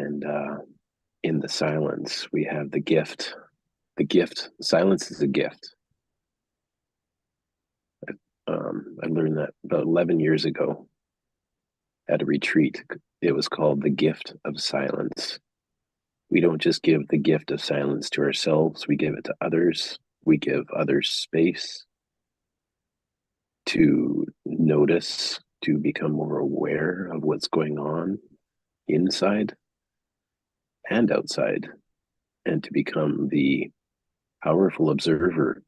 And in the silence, we have the gift. The gift. Silence is a gift. I learned that about 11 years ago at a retreat. It was called the gift of silence. We don't just give the gift of silence to ourselves, we give it to others. We give others space to notice, to become more aware of what's going on inside and outside, and to become the powerful observer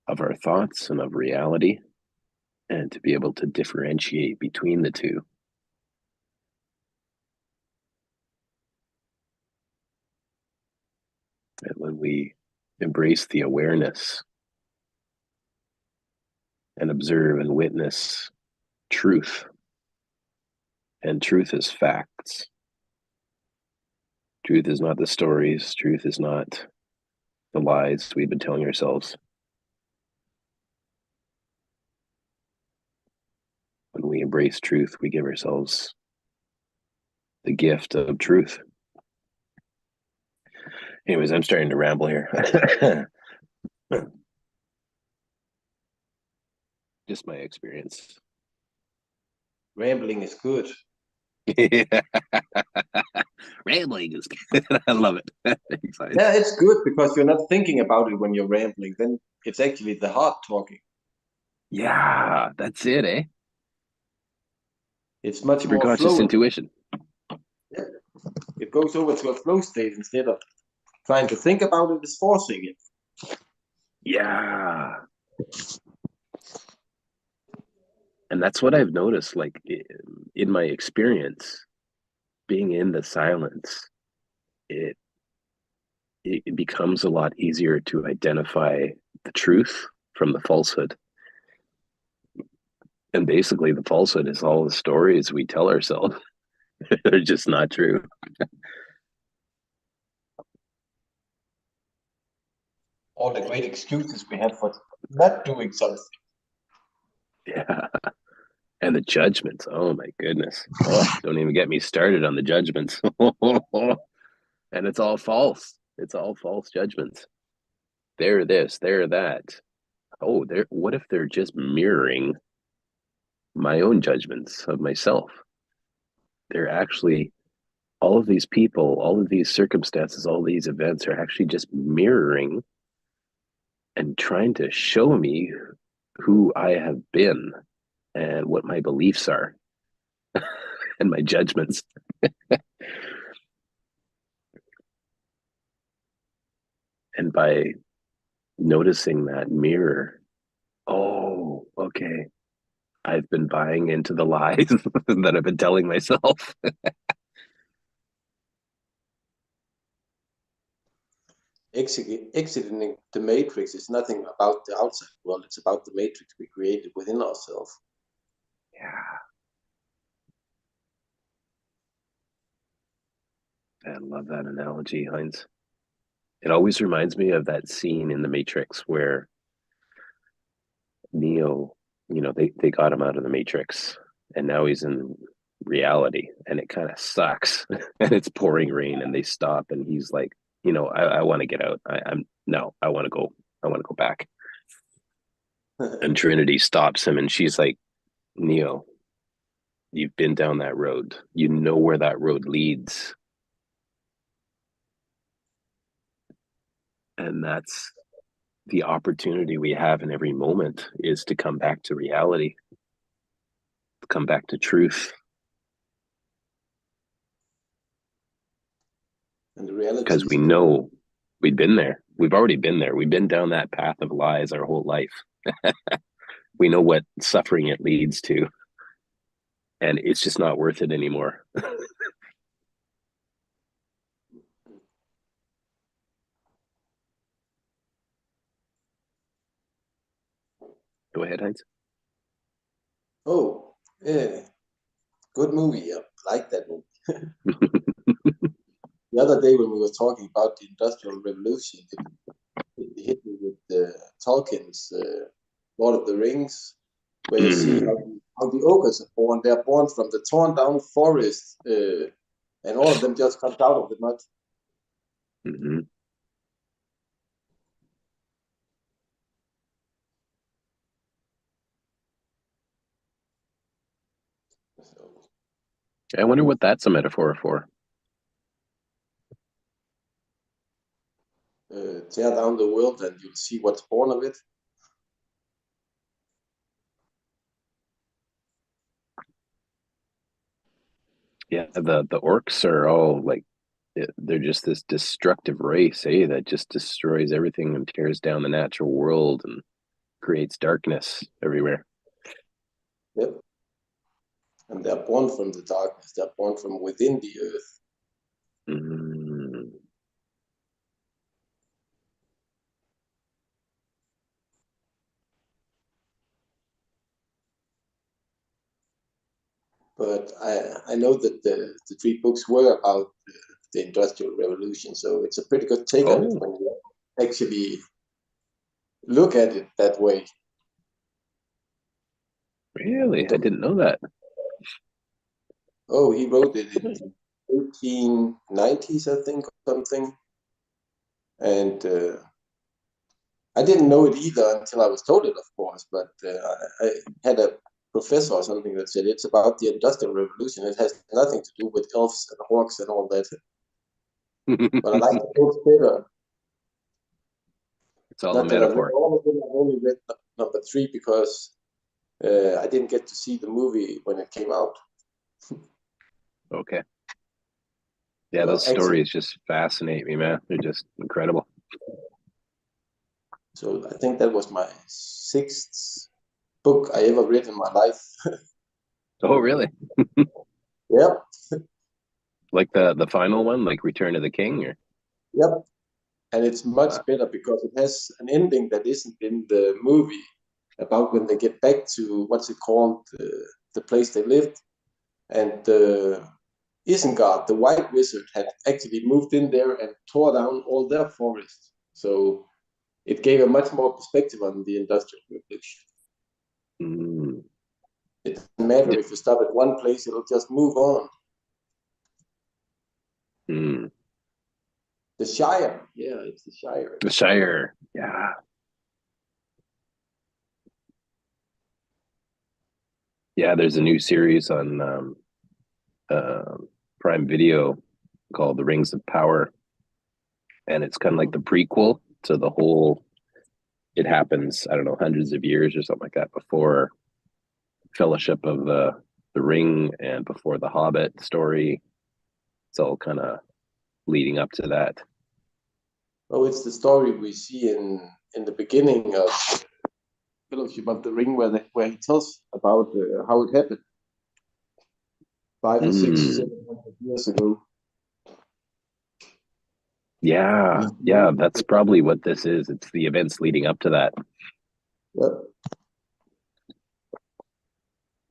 of our thoughts and of reality, and to be able to differentiate between the two. And when we embrace the awareness and observe and witness truth, and truth is facts. Truth is not the stories. Truth is not the lies we've been telling ourselves. When we embrace truth, we give ourselves the gift of truth. Anyways, I'm starting to ramble here. Just my experience. Rambling is good. Rambling is good. I love it. Yeah, it's good because you're not thinking about it when you're rambling. Then it's actually the heart talking. Yeah, that's it, eh? It's much more Superconscious flowing. intuition. Yeah. It goes over to a flow state instead of trying to think about it, it's forcing it. Yeah. And that's what I've noticed, like in my experience, being in the silence, it it becomes a lot easier to identify the truth from the falsehood. And basically, the falsehood is all the stories we tell ourselves. They're just not true. All the great excuses we have for not doing something. Yeah. And the judgments. Oh my goodness. Oh, don't even get me started on the judgments. And it's all false. It's all false judgments. They're this, they're that. Oh, they're what if they're just mirroring my own judgments of myself? They're actually all of these people, all of these circumstances, all these events are actually just mirroring and trying to show me who I have been and what my beliefs are and my judgments. And by noticing that mirror, oh, okay, I've been buying into the lies that I've been telling myself. Exiting the matrix is nothing about the outside world, it's about the matrix we created within ourselves. Yeah. I love that analogy, Heinz. It always reminds me of that scene in The Matrix where Neo, they got him out of the Matrix and now he's in reality and it kind of sucks. And it's pouring rain and they stop and he's like, I want to get out. I want to go. I want to go back. And Trinity stops him and she's like, Neo, you've been down that road. You know where that road leads. And that's the opportunity we have in every moment is to come back to reality, to come back to truth. And the reality Because is we know we've been there. We've already been there. We've been down that path of lies our whole life. We know what suffering it leads to. And it's just not worth it anymore. Go ahead, Heinz. oh, yeah, good movie. Yeah, I like that movie. The other day when we were talking about the Industrial Revolution, it hit me with Tolkien's Lord of the Rings, where you see how the ogres are born. They're born from the torn down forest, and all of them just comes out of the mud. Mm-hmm. So, I wonder what that's a metaphor for. tear down the world and you'll see what's born of it. Yeah, the orcs are all like they're just this destructive race, eh? That just destroys everything and tears down the natural world and creates darkness everywhere. Yep. And they're born from the darkness. They're born from within the earth. Mm. But I know that the three books were about the Industrial Revolution, so it's a pretty good take on it Oh, when you actually look at it that way. really? I didn't know that. Oh, he wrote it in the 1890s, I think, something. And I didn't know it either until I was told it, of course. But I had a professor or something that said it's about the Industrial Revolution. It has nothing to do with elves and orcs and all that. But I like the books better. It's all a Not that I've read metaphor. all of them. I've only read number three because I didn't get to see the movie when it came out. Okay. Yeah, Well, those actually, stories just fascinate me, man. They're just incredible. so I think that was my sixth book I ever read in my life. Oh, really? Yep, Like the final one, like Return of the King, or yep. And it's much uh, better because it has an ending that isn't in the movie about when they get back to what's it called, the place they lived. And Isengard, the White Wizard, had actually moved in there and tore down all their forests. So it gave a much more perspective on the Industrial Revolution. mm, It doesn't matter yeah, if you stop at one place, it'll just move on. mm. The Shire, yeah, it's the Shire. The Shire. Yeah, yeah. There's a new series on uh, Prime Video called The Rings of Power, and it's kind of like the prequel to the whole. It happens, I don't know, hundreds of years or something like that before Fellowship of the Ring and before the Hobbit story. It's all kind of leading up to that. Oh, it's the story we see in the beginning of Fellowship of the Ring, where he tells about how it happened 5 or 6, Mm, 700 years ago. yeah, yeah, that's probably what this is. It's the events leading up to that. Yep.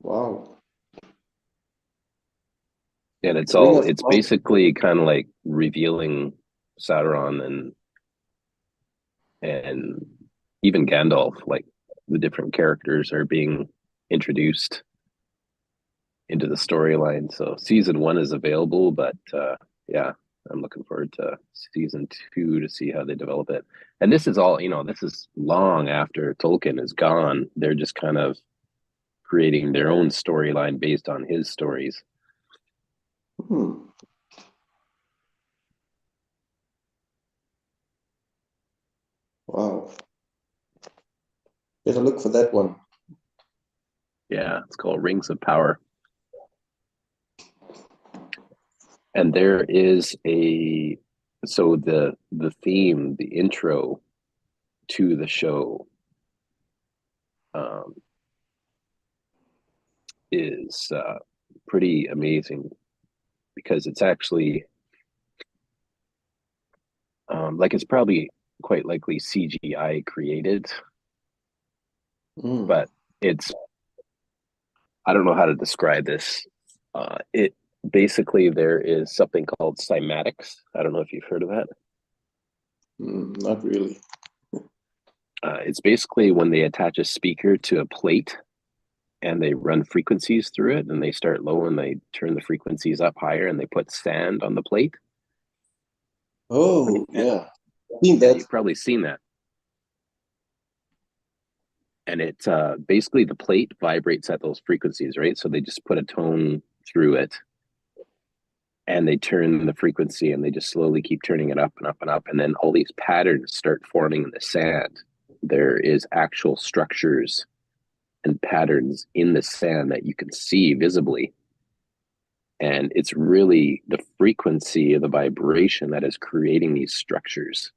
Wow. And Ring of it's Power. basically kind of like revealing Sauron and even Gandalf, like the different characters are being introduced into the storyline. So season one is available, but yeah, I'm looking forward to season two to see how they develop it. And this is all, this is long after Tolkien is gone. They're just kind of creating their own storyline based on his stories. Hmm. Wow. Better look for that one. Yeah, it's called Rings of Power. And there is so the theme, the intro to the show um, is pretty amazing because it's actually like it's probably quite likely CGI created, Hmm. but it's I don't know how to describe this. It basically there is something called cymatics. I don't know if you've heard of that. Not really. It's basically when they attach a speaker to a plate and they run frequencies through it, and they start low and they turn the frequencies up higher, and they put sand on the plate. Oh, And yeah. I think yeah, that. you've probably seen that. And it basically the plate vibrates at those frequencies, right? So they just put a tone through it, and they turn the frequency, and they just slowly keep turning it up and up and up, and then all these patterns start forming in the sand. There is actual structures and patterns in the sand that you can see visibly, and it's really the frequency of the vibration that is creating these structures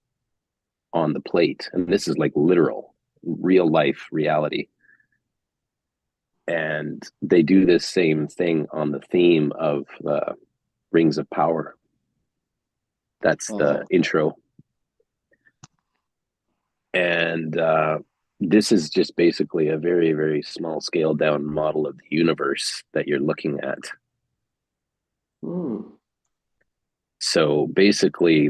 on the plate. And this is like literal real life reality. And they do this same thing on the theme of Rings of Power. That's the intro. And this is just basically a very, very small scale down model of the universe that you're looking at. So basically,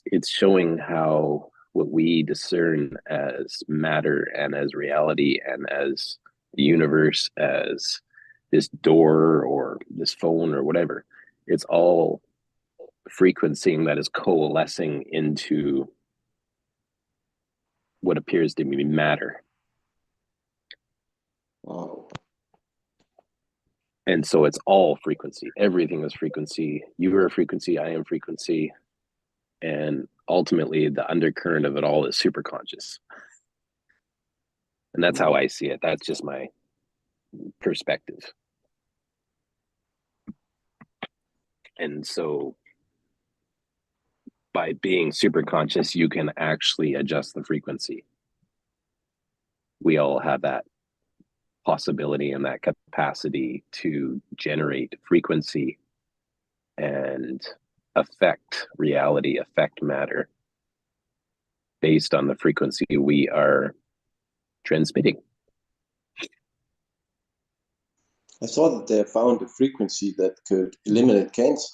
it's showing how what we discern as matter and as reality and as the universe, as this door or this phone or whatever, it's all frequencing that is coalescing into what appears to be matter. Wow. And so it's all frequency. Everything is frequency. You are a frequency. I am frequency. And ultimately, the undercurrent of it all is super conscious. And that's how I see it. That's just my perspective. And so by being super conscious, you can actually adjust the frequency. We all have that possibility and that capacity to generate frequency and affect reality, affect matter based on the frequency we are transmitting. I saw that they found a frequency that could eliminate cancer.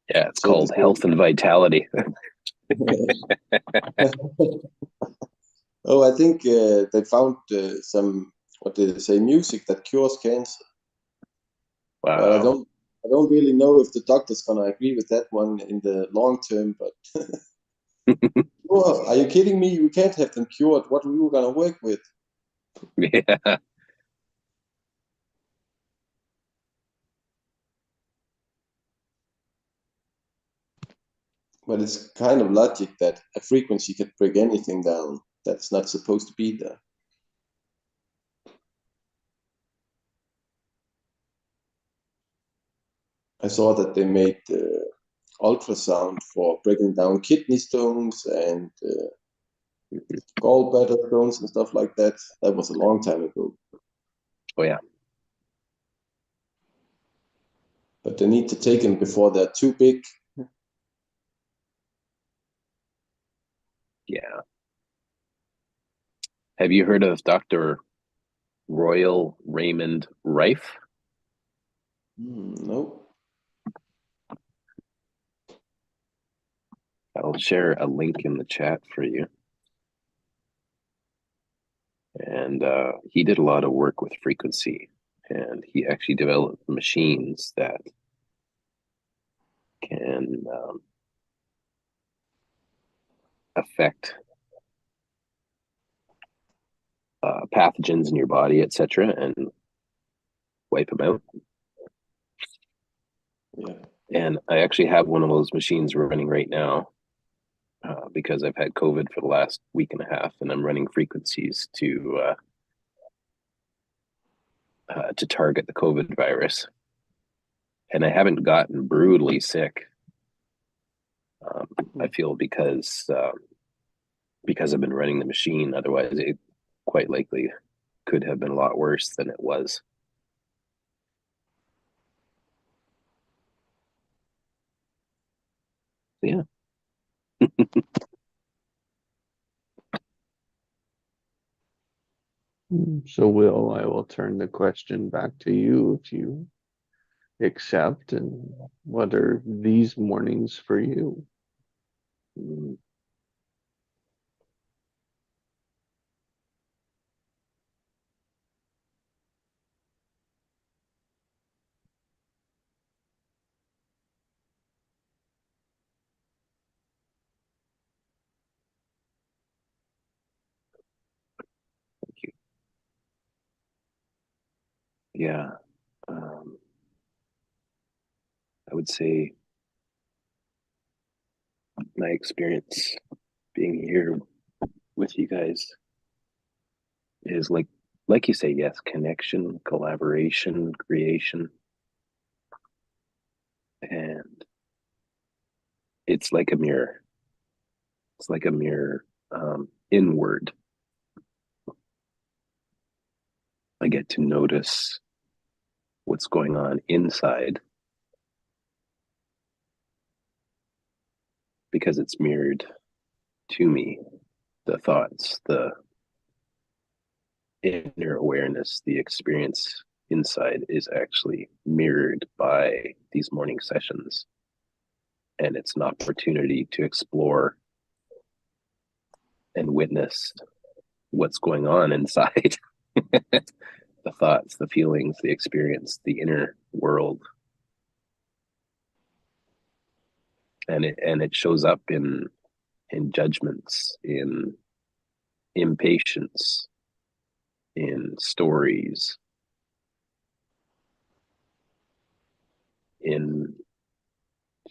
Yeah, it's So called health and vitality. Oh, I think they found some, what did they say, music that cures cancer. But Wow. I don't really know if the doctor's gonna agree with that one in the long term. But oh, are you kidding me? We can't have them cured. What are we gonna work with? Yeah. But it's kind of logic that a frequency could break anything down that's not supposed to be there. I saw that they made ultrasound for breaking down kidney stones and gallbladder stones and stuff like that. That was a long time ago. Oh, yeah. But they need to take them before they're too big. Yeah. Have you heard of Dr. Royal Raymond Rife? No. I'll share a link in the chat for you. And he did a lot of work with frequency, and he actually developed machines that can affect pathogens in your body, etc., and wipe them out. Yeah. And I actually have one of those machines running right now because I've had COVID for the last week and a half, and I'm running frequencies to target the COVID virus. And I haven't gotten brutally sick. I feel because I've been running the machine. Otherwise, it quite likely could have been a lot worse than it was. Yeah. So, Will, I will turn the question back to you if you accept. And what are these mornings for you? yeah, um, I would say my experience being here with you guys is like you say, yes, connection, collaboration, creation, and it's like a mirror. It's like a mirror inward. I get to notice what's going on inside because it's mirrored to me. The thoughts, the inner awareness, the experience inside is actually mirrored by these morning sessions. And it's an opportunity to explore and witness what's going on inside. The thoughts, the feelings, the experience, the inner world. And it shows up in judgments, in impatience, in stories, in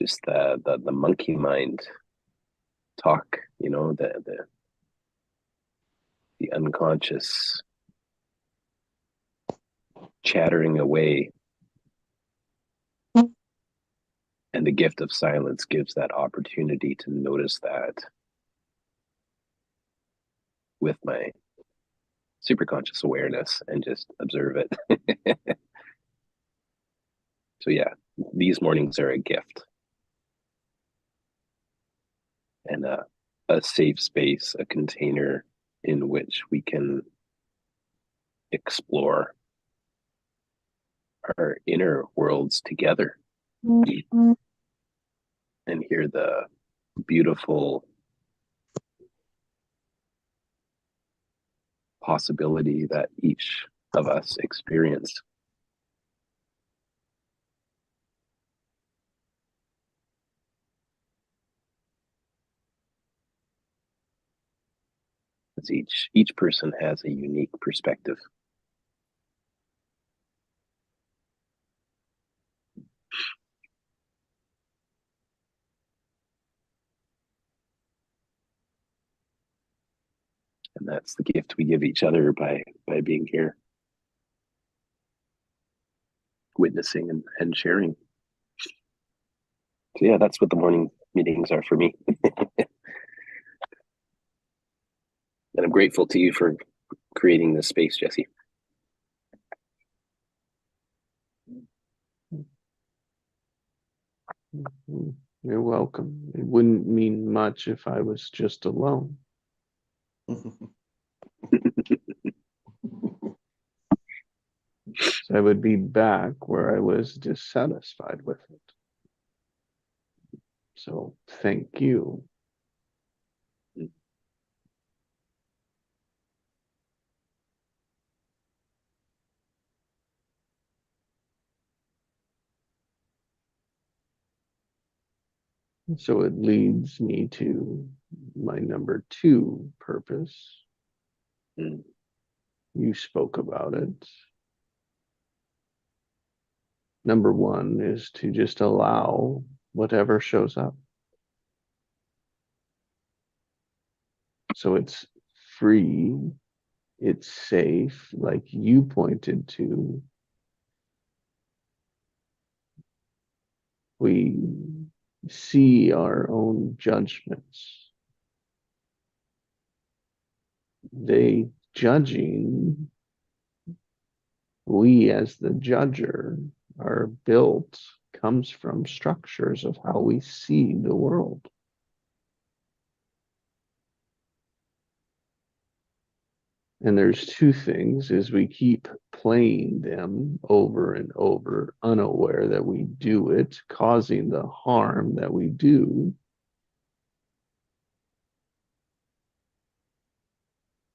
just the monkey mind talk, the unconscious chattering away. And the gift of silence gives that opportunity to notice that with my superconscious awareness and just observe it. So yeah, these mornings are a gift and a safe space, a container in which we can explore our inner worlds together and hear the beautiful possibility that each of us experience. As each person has a unique perspective. And that's the gift we give each other by being here, witnessing and sharing. So yeah, that's what the morning meetings are for me. And I'm grateful to you for creating this space, Jesse. You're welcome. It wouldn't mean much if I was just alone. So I would be back where I was dissatisfied with it. So thank you. So it leads me to my number 2 purpose. Mm. You spoke about it. Number 1 is to just allow whatever shows up. So it's free, it's safe, like you pointed to. We see our own judgments. They judging, we as the judger are built, comes from structures of how we see the world. And there's 2 things, is we keep playing them over and over, unaware that we do it, causing the harm that we do.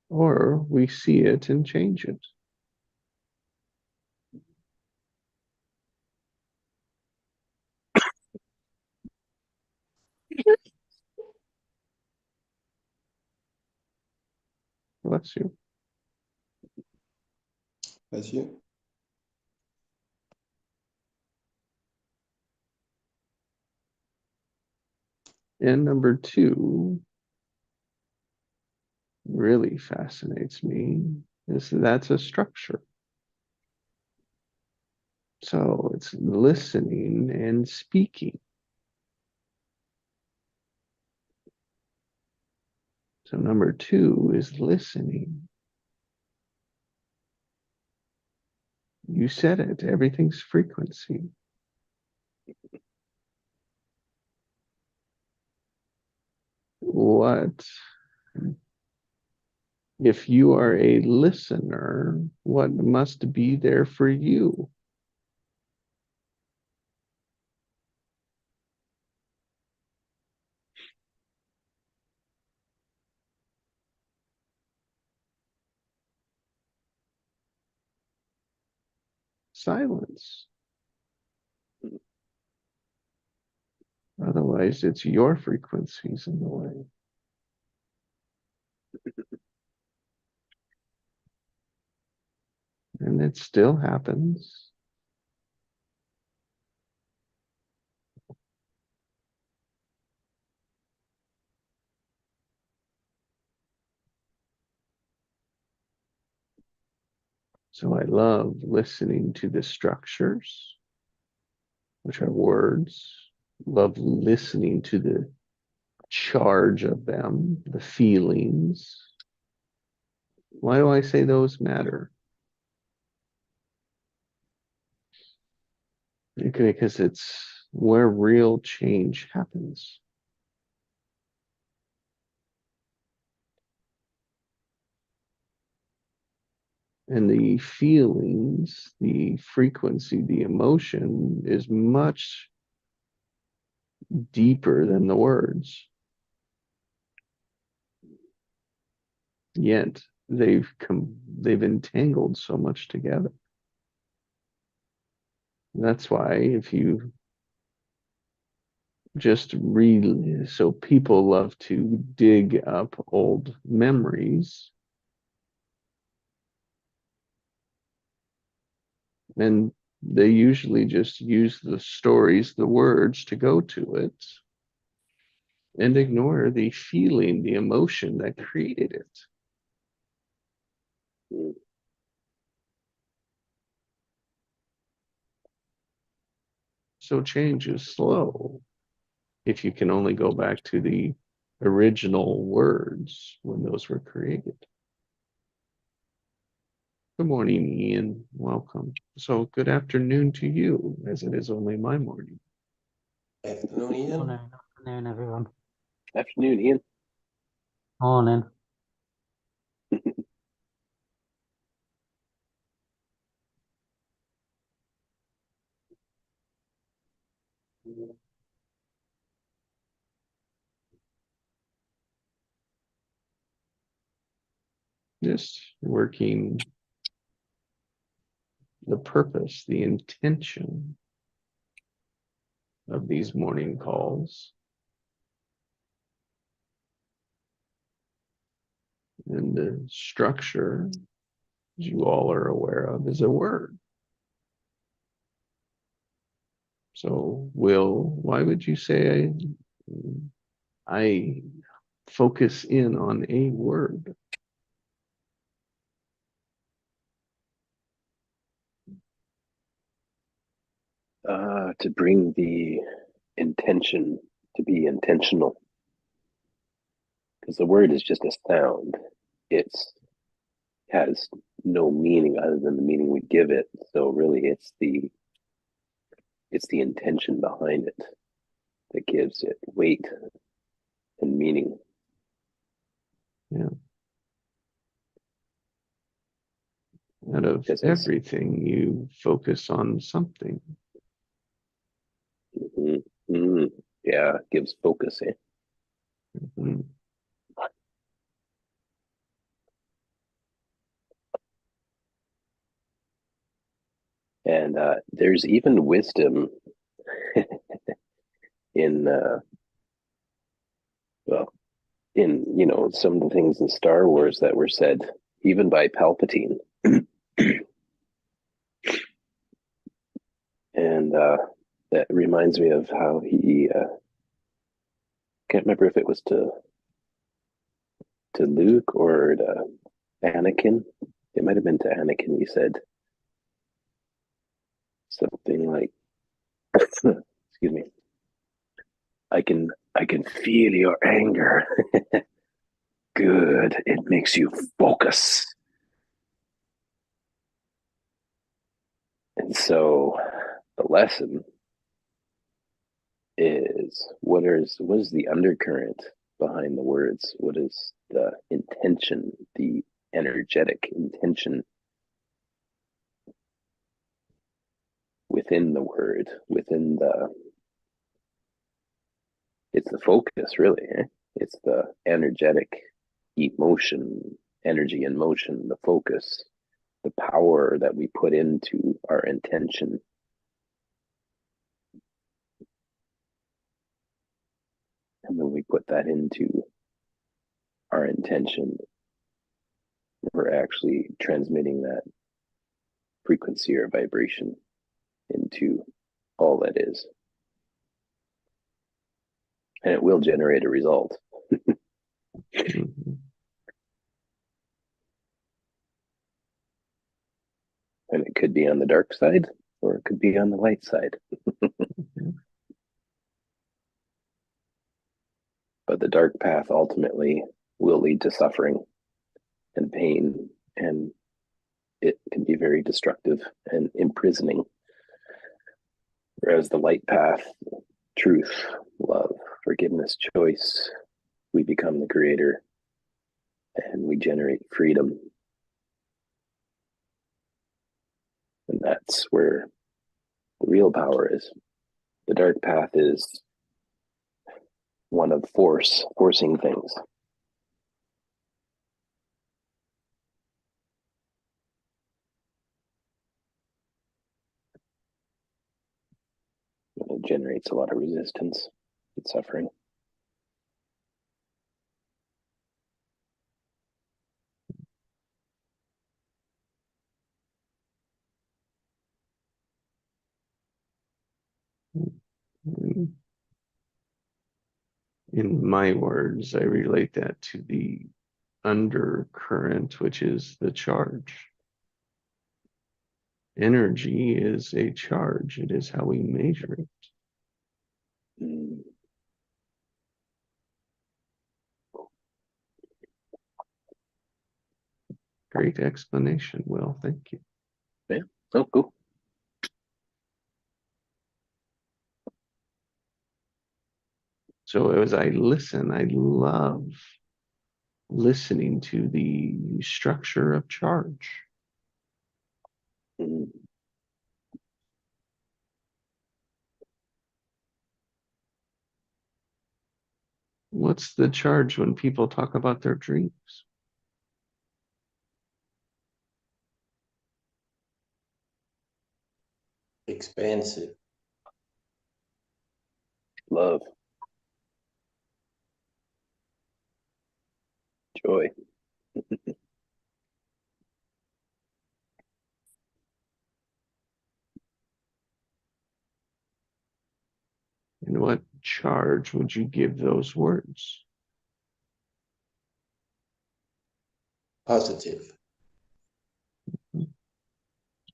Or we see it and change it. Bless you. Bless you. And number 2 really fascinates me is that's a structure. So it's listening and speaking. So number 2 is listening. You said it, everything's frequency. What if you are a listener, what must be there for you? Silence. Otherwise, it's your frequencies in the way. And it still happens. So I love listening to the structures, which are words. Love listening to the charge of them, the feelings. Why do I say those matter? Because it's where real change happens. And the feelings, the frequency, the emotion is much deeper than the words. Yet they've entangled so much together. That's why if you just read, so people love to dig up old memories. And they usually just use the stories, the words to go to it and ignore the feeling, the emotion that created it. So change is slow if you can only go back to the original words when those were created. Good morning, Ian. Welcome. So good afternoon to you, as it is only my morning. Afternoon, Ian. Afternoon, everyone. Afternoon, Ian. Morning. Just working the purpose, the intention of these morning calls. And the structure, as you all are aware of, is a word. So, Will, why would you say I focus in on a word? To bring the intention to be intentional. Because the word is just a sound. It has no meaning other than the meaning we give it. So really it's the intention behind it that gives it weight and meaning. Yeah. Out of everything, you focus on something. Yeah, it gives focus. And there's even wisdom in some of the things in Star Wars that were said even by Palpatine. And that reminds me of how he can't remember if it was to Luke or to Anakin. It might have been to Anakin. He said something like, "Excuse me, I can feel your anger. Good, it makes you focus." And so the lesson is what is the undercurrent behind the words? What is the intention, the energetic intention within the word, within the it's the focus really, eh? It's the energetic emotion, energy and motion, the focus, the power that we put into our intention. And when we put that into our intention, we're actually transmitting that frequency or vibration into all that is. And it will generate a result. Mm-hmm. And it could be on the dark side or it could be on the light side. Mm-hmm. But the dark path ultimately will lead to suffering and pain, and it can be very destructive and imprisoning. Whereas the light path, truth, love, forgiveness, choice, we become the creator and we generate freedom. And that's where the real power is. The dark path is one of forcing things. And it generates a lot of resistance and suffering. In my words, I relate that to the undercurrent, which is the charge. Energy is a charge. It is how we measure it. Mm. Great explanation, Will. Thank you. Yeah. Oh, cool. So as I listen, I love listening to the structure of charge. Mm. What's the charge when people talk about their dreams? Expansive. Love, joy. And what charge would you give those words? Positive.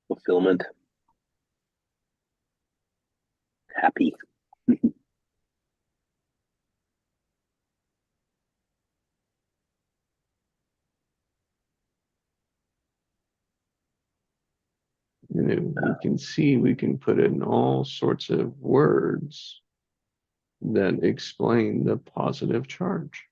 Fulfillment. Happy. And we can see we can put in all sorts of words that explain the positive charge.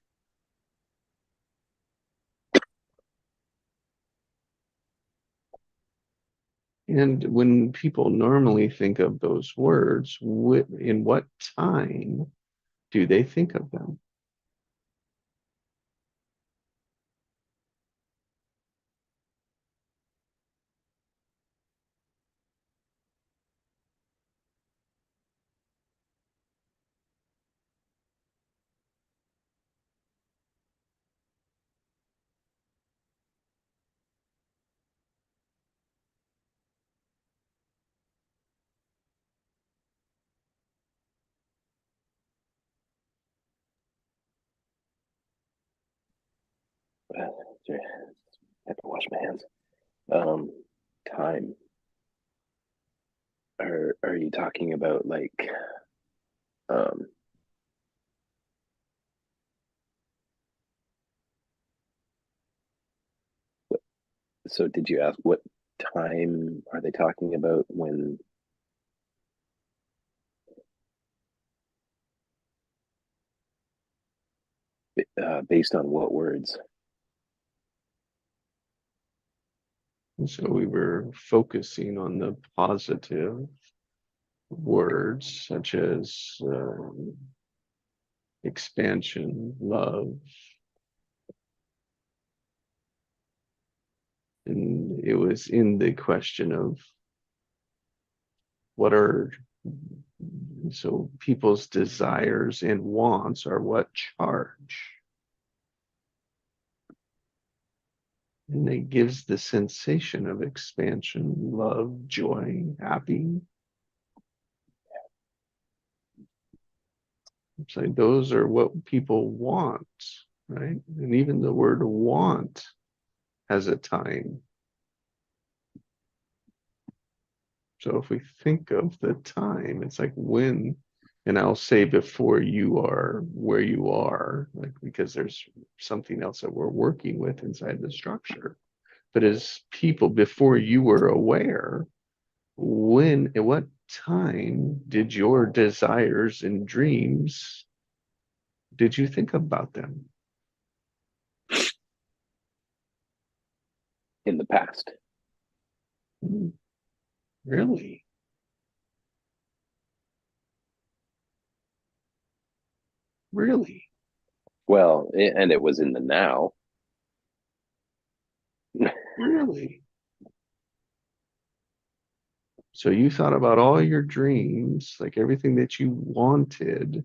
And when people normally think of those words, in what time do they think of them? sorry, I have to wash my hands. Time. Are you talking about like um so did you ask what time are they talking about when based on what words? And so we were focusing on the positive words such as expansion, love. And it was in the question of what are, so people's desires and wants are what charge. And it gives the sensation of expansion, love, joy, happy. So those are what people want, right? And even the word want has a time. So if we think of the time, it's like when, and I'll say before you are where you are, like because there's something else that we're working with inside the structure. But as people, before you were aware, when, at what time did your desires and dreams, did you think about them? In the past. Really? Really? Well, and it was in the now. Really? So you thought about all your dreams, like everything that you wanted,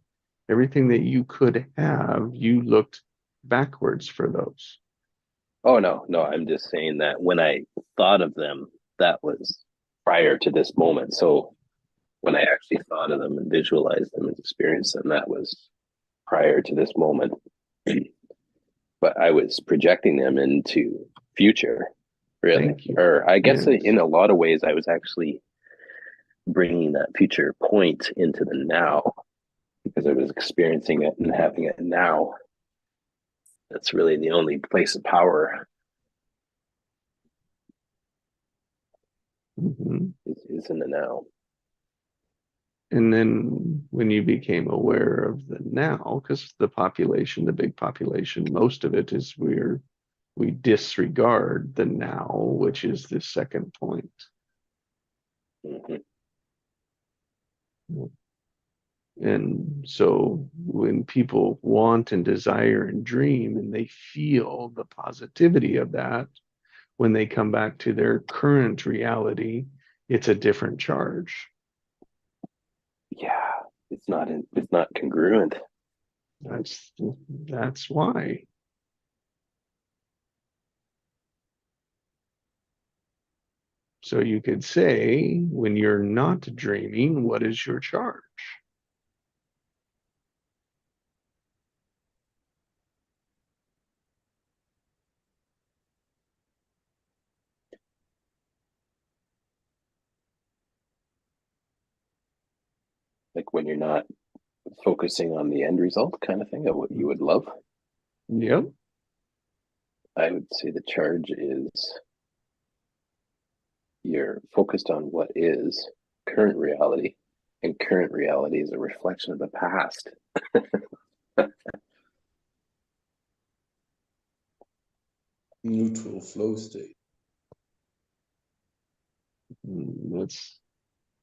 everything that you could have, you looked backwards for those. Oh no, I'm just saying that when I thought of them, that was prior to this moment. So when I actually thought of them and visualized them and experienced them, that was prior to this moment. But I was projecting them into future, really. Thank you. Or I guess Yes. in a lot of ways, I was actually bringing that future point into the now because I was experiencing it and having it now. That's really the only place of power Mhm. is in the now. And then when you became aware of the now, because the population, the big population, most of it is we disregard the now, which is the second point. Mm-hmm. And so when people want and desire and dream and they feel the positivity of that, when they come back to their current reality, it's a different charge. Yeah, it's not congruent. That's why. So you could say, when you're not dreaming, what is your charge? Like when you're not focusing on the end result kind of thing of what you would love. Yep. I would say the charge is you're focused on what is current reality, and current reality is a reflection of the past. Neutral flow state.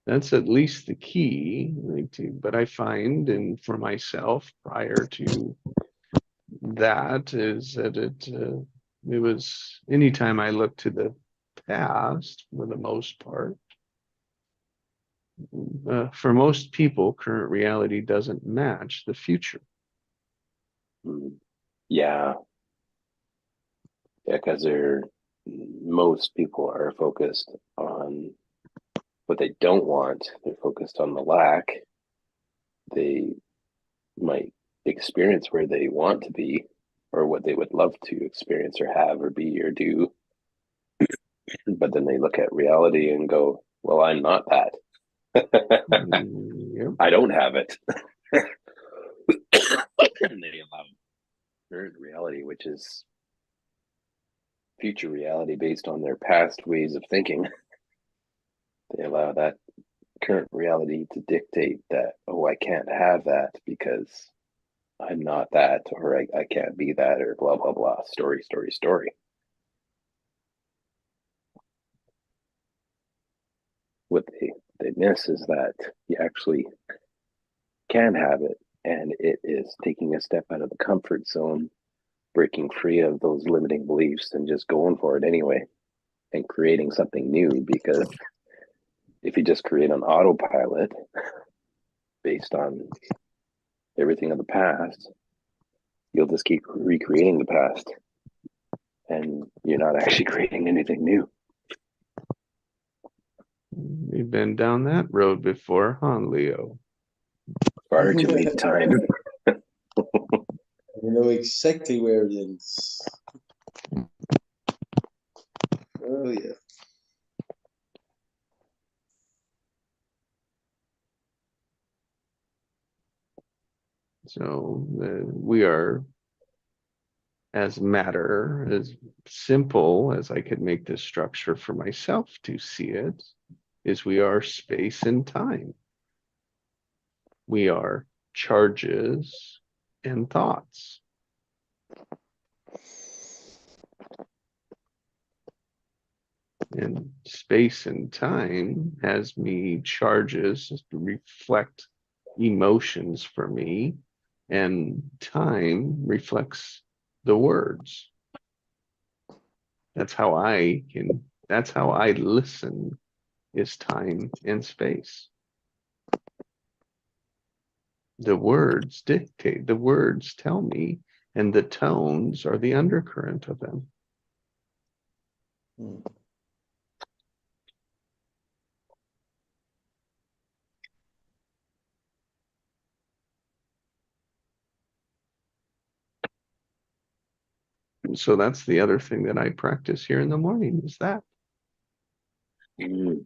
That's at least the key, like but I find, and for myself prior to that, is that it was anytime I look to the past for the most part, for most people, current reality doesn't match the future. Yeah, because most people are focused on what they don't want. They're focused on the lack. They might experience where they want to be, or what they would love to experience or have or be or do. But then they look at reality and go, well, I'm not that. Yep. I don't have it. And they allow current reality, which is future reality based on their past ways of thinking. They allow that current reality to dictate that, oh, I can't have that because I'm not that, or I can't be that, or blah, blah, blah. Story, story, story. What they miss is that you actually can have it, and it is taking a step out of the comfort zone, breaking free of those limiting beliefs and just going for it anyway and creating something new. Because if you just create an autopilot based on everything of the past, you'll just keep recreating the past and you're not actually creating anything new. We've been down that road before, huh, Leo? Far too many times. I know exactly where it is. Oh yeah. So we are, as matter, as simple as I could make this structure for myself to see it, is we are space and time. We are charges and thoughts. And space and time has me charges to reflect emotions for me, and time reflects the words. That's how I listen, is time and space. The words dictate, the words tell me, and the tones are the undercurrent of them. Hmm. So that's the other thing that I practice here in the morning, is that. Mm.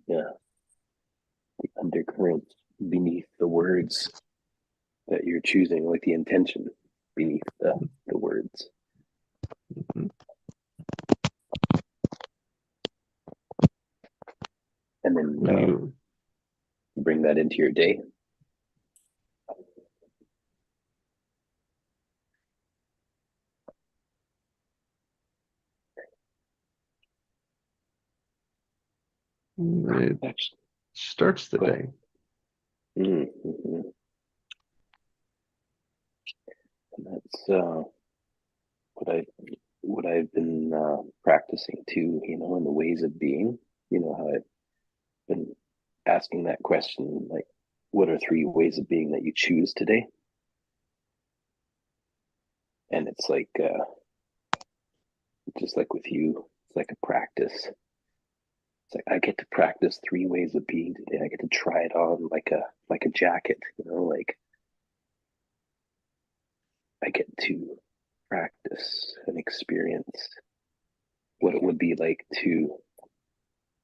Yeah, the undercurrents beneath the words that you're choosing, like the intention beneath the words. Mhm. And then When you bring that into your day. it Actually, starts the go ahead. day. Mm-hmm. And that's what I've been practicing too. You know, in the ways of being. You know how I've been asking that question, like, what are 3 ways of being that you choose today? And it's like, just like with you, it's like a practice. It's like I get to practice 3 ways of being today. I get to try it on like a jacket, you know, like I get to practice and experience what it would be like to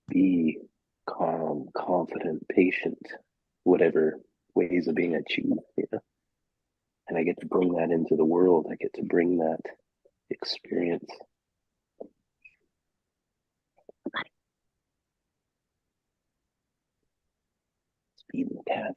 be calm, confident, patient, whatever ways of being I choose, you know? And I get to bring that into the world. I get to bring that experience. Speed the cat.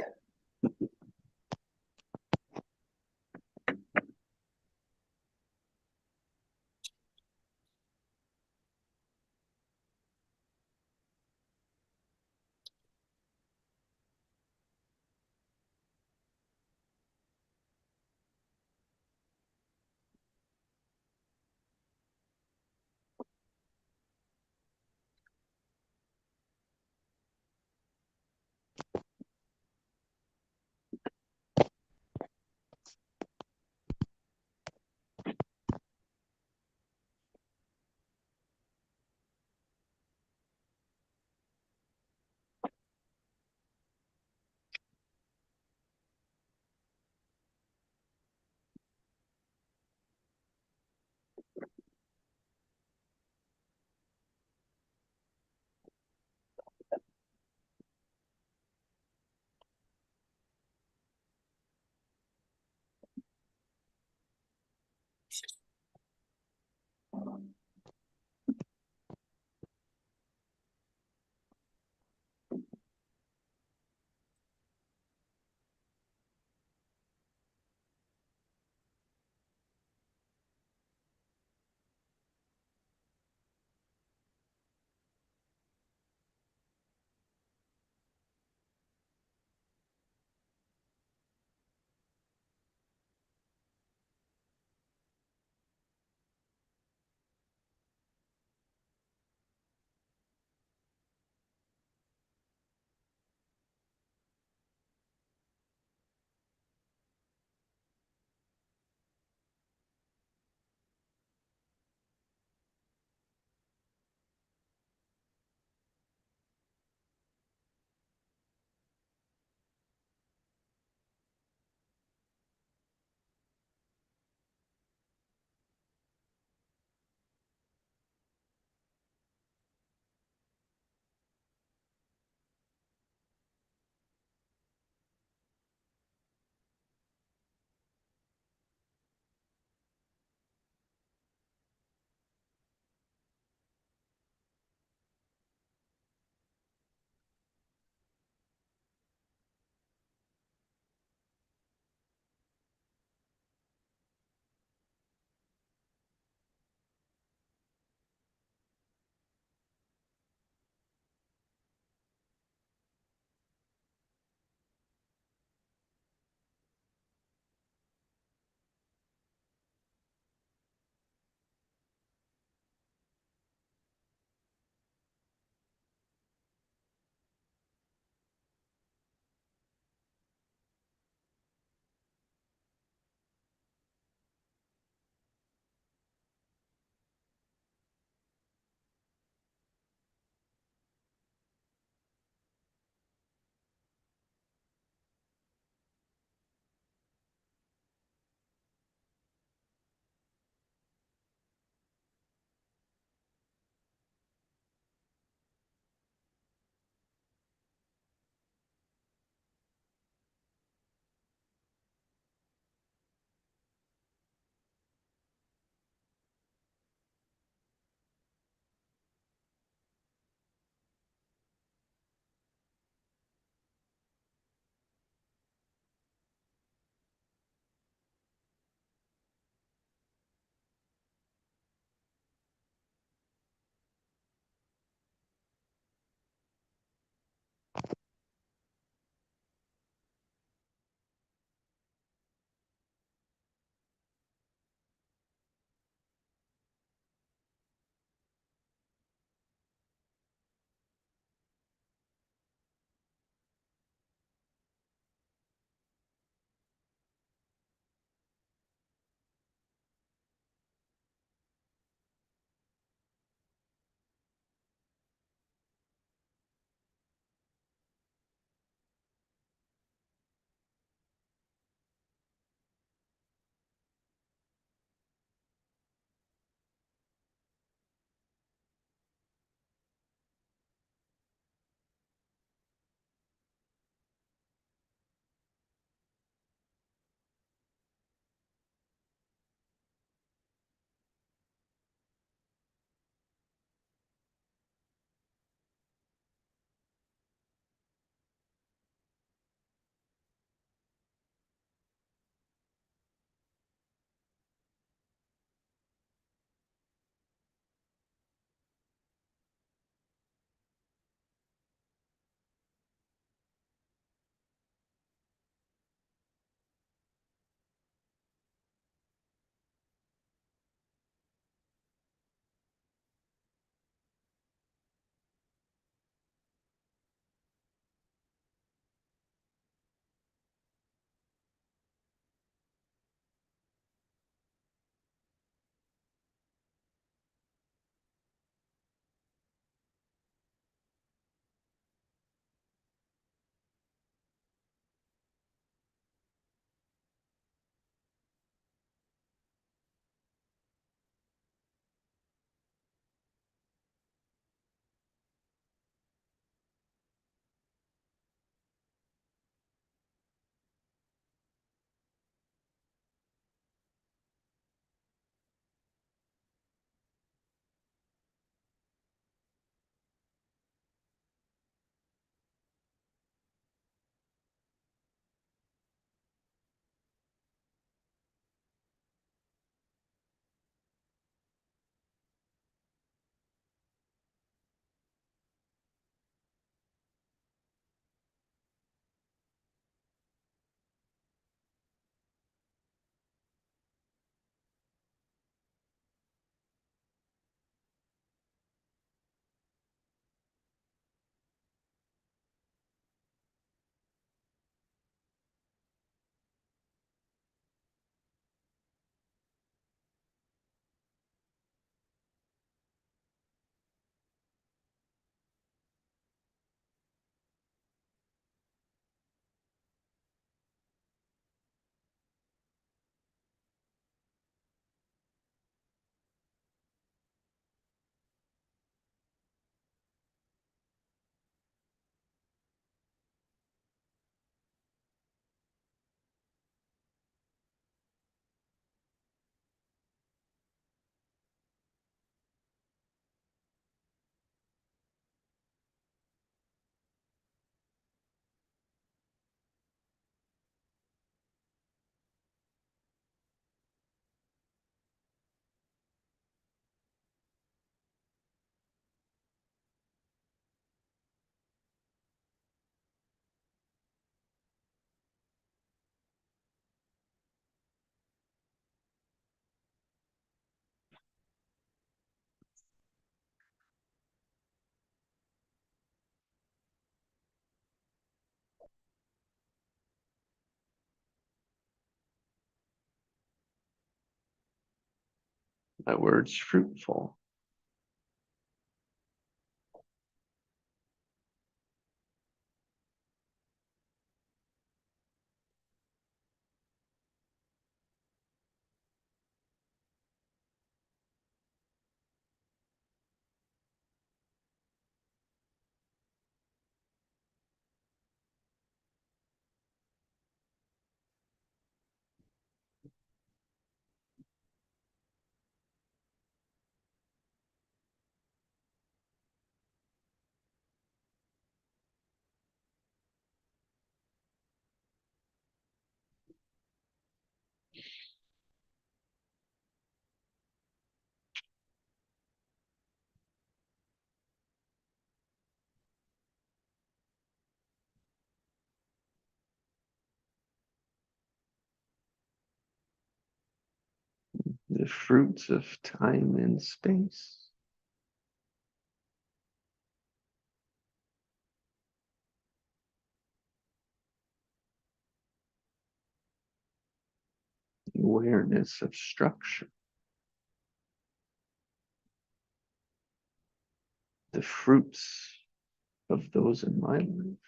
That word's fruitful. The fruits of time and space. Awareness of structure. The fruits of those in my life.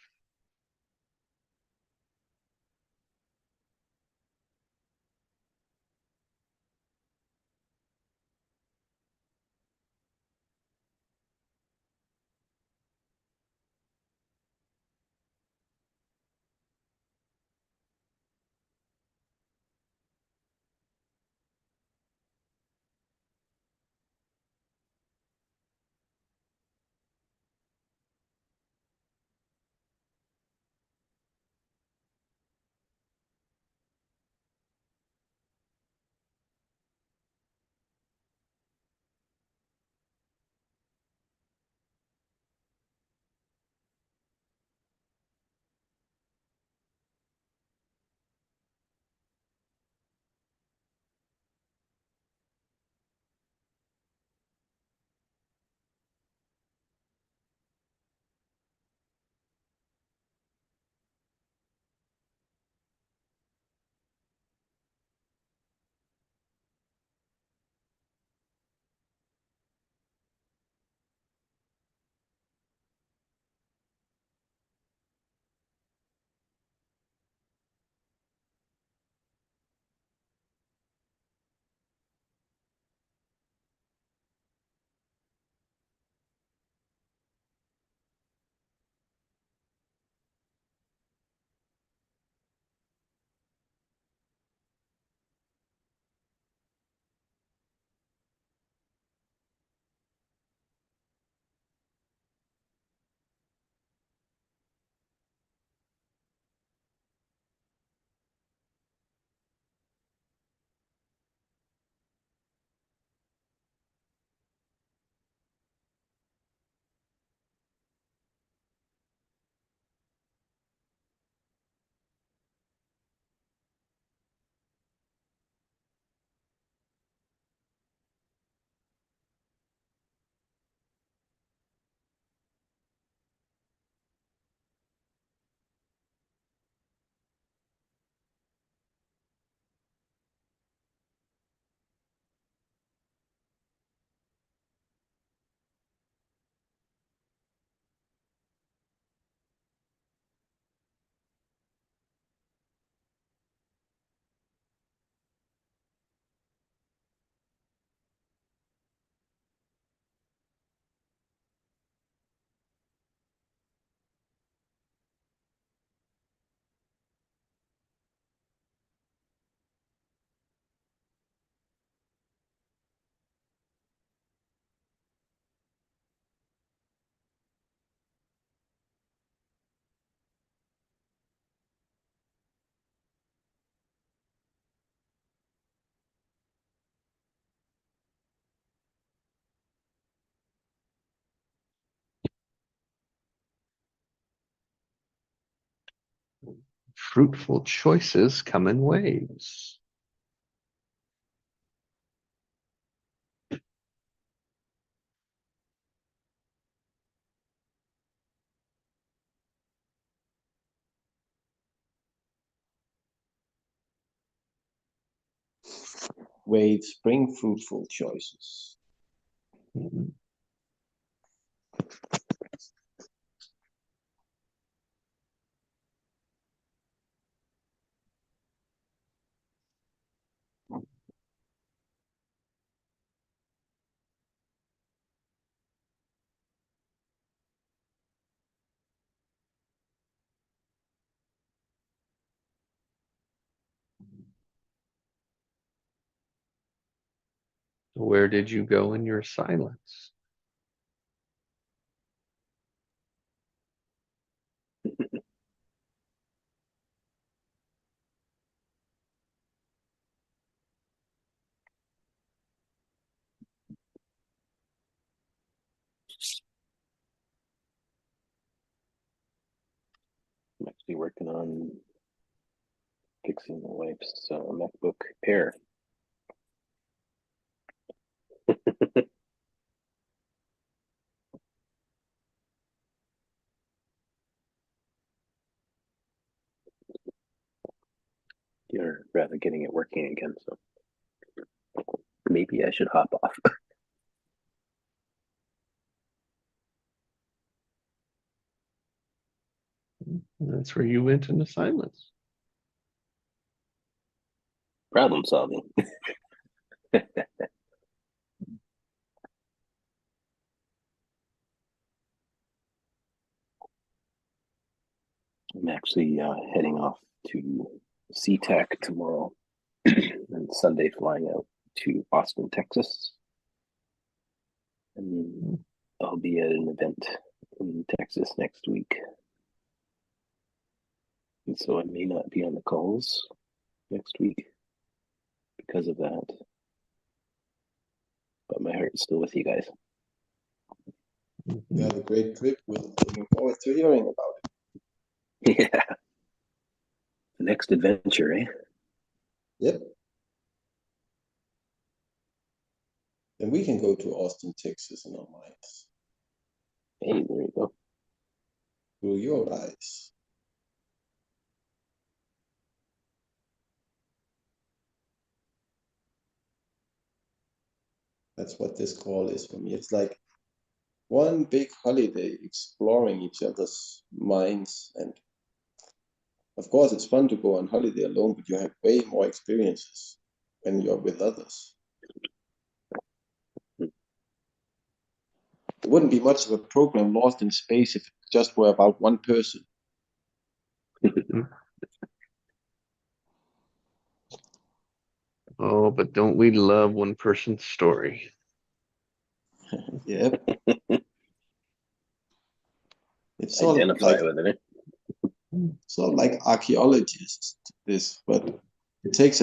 Fruitful choices come in waves. waves bring fruitful choices. Mhm. Where did you go in your silence? I'm actually working on fixing my wife's MacBook Air. You're rather getting it working again, so maybe I should hop off. And that's where you went into silence. Problem solving. I'm actually heading off to SeaTac tomorrow and Sunday flying out to Austin, Texas. And I'll be at an event in Texas next week. And so I may not be on the calls next week because of that. But my heart's still with you guys. Mhm. You had a great trip. We're looking forward to hearing about it. Yeah. The next adventure, eh? Yep. And we can go to Austin, Texas in our minds Hey, there you go. through your eyes. That's what this call is for me. It's like one big holiday exploring each other's minds. And of course, it's fun to go on holiday alone, but you have way more experiences when you're with others. It wouldn't be much of a program Lost in Space if it just were about one person. Oh, but don't we love one person's story? Yep. It's sort of Identify like with it. archaeologists, this, but it takes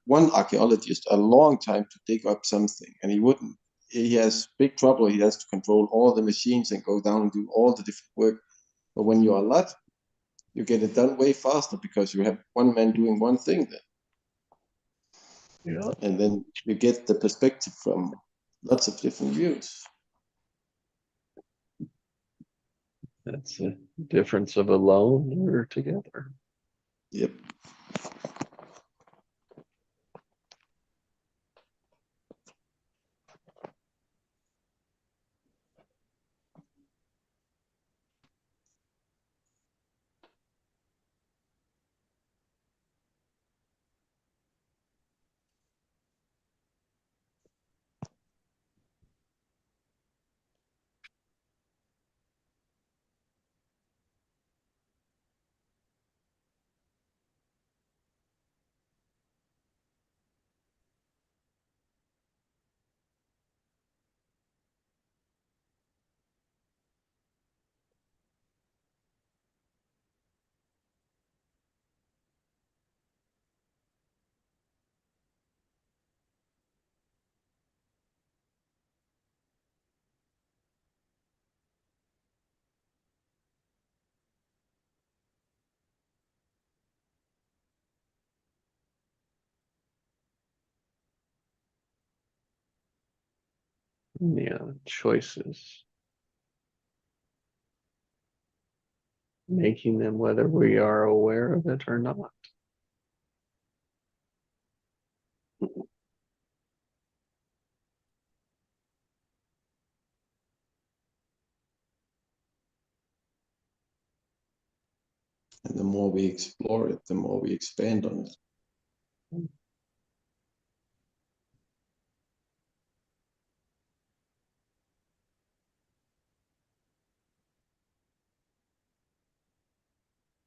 one archaeologist a long time to dig up something, and he has big trouble. He has to control all the machines and go down and do all the different work. But when you're a lot, you get it done way faster because you have one man doing one thing then. Yeah. And then you get the perspective from lots of different views. That's the difference of alone or together. Yep. Yeah, choices. Making them whether we are aware of it or not. And the more we explore it, the more we expand on it.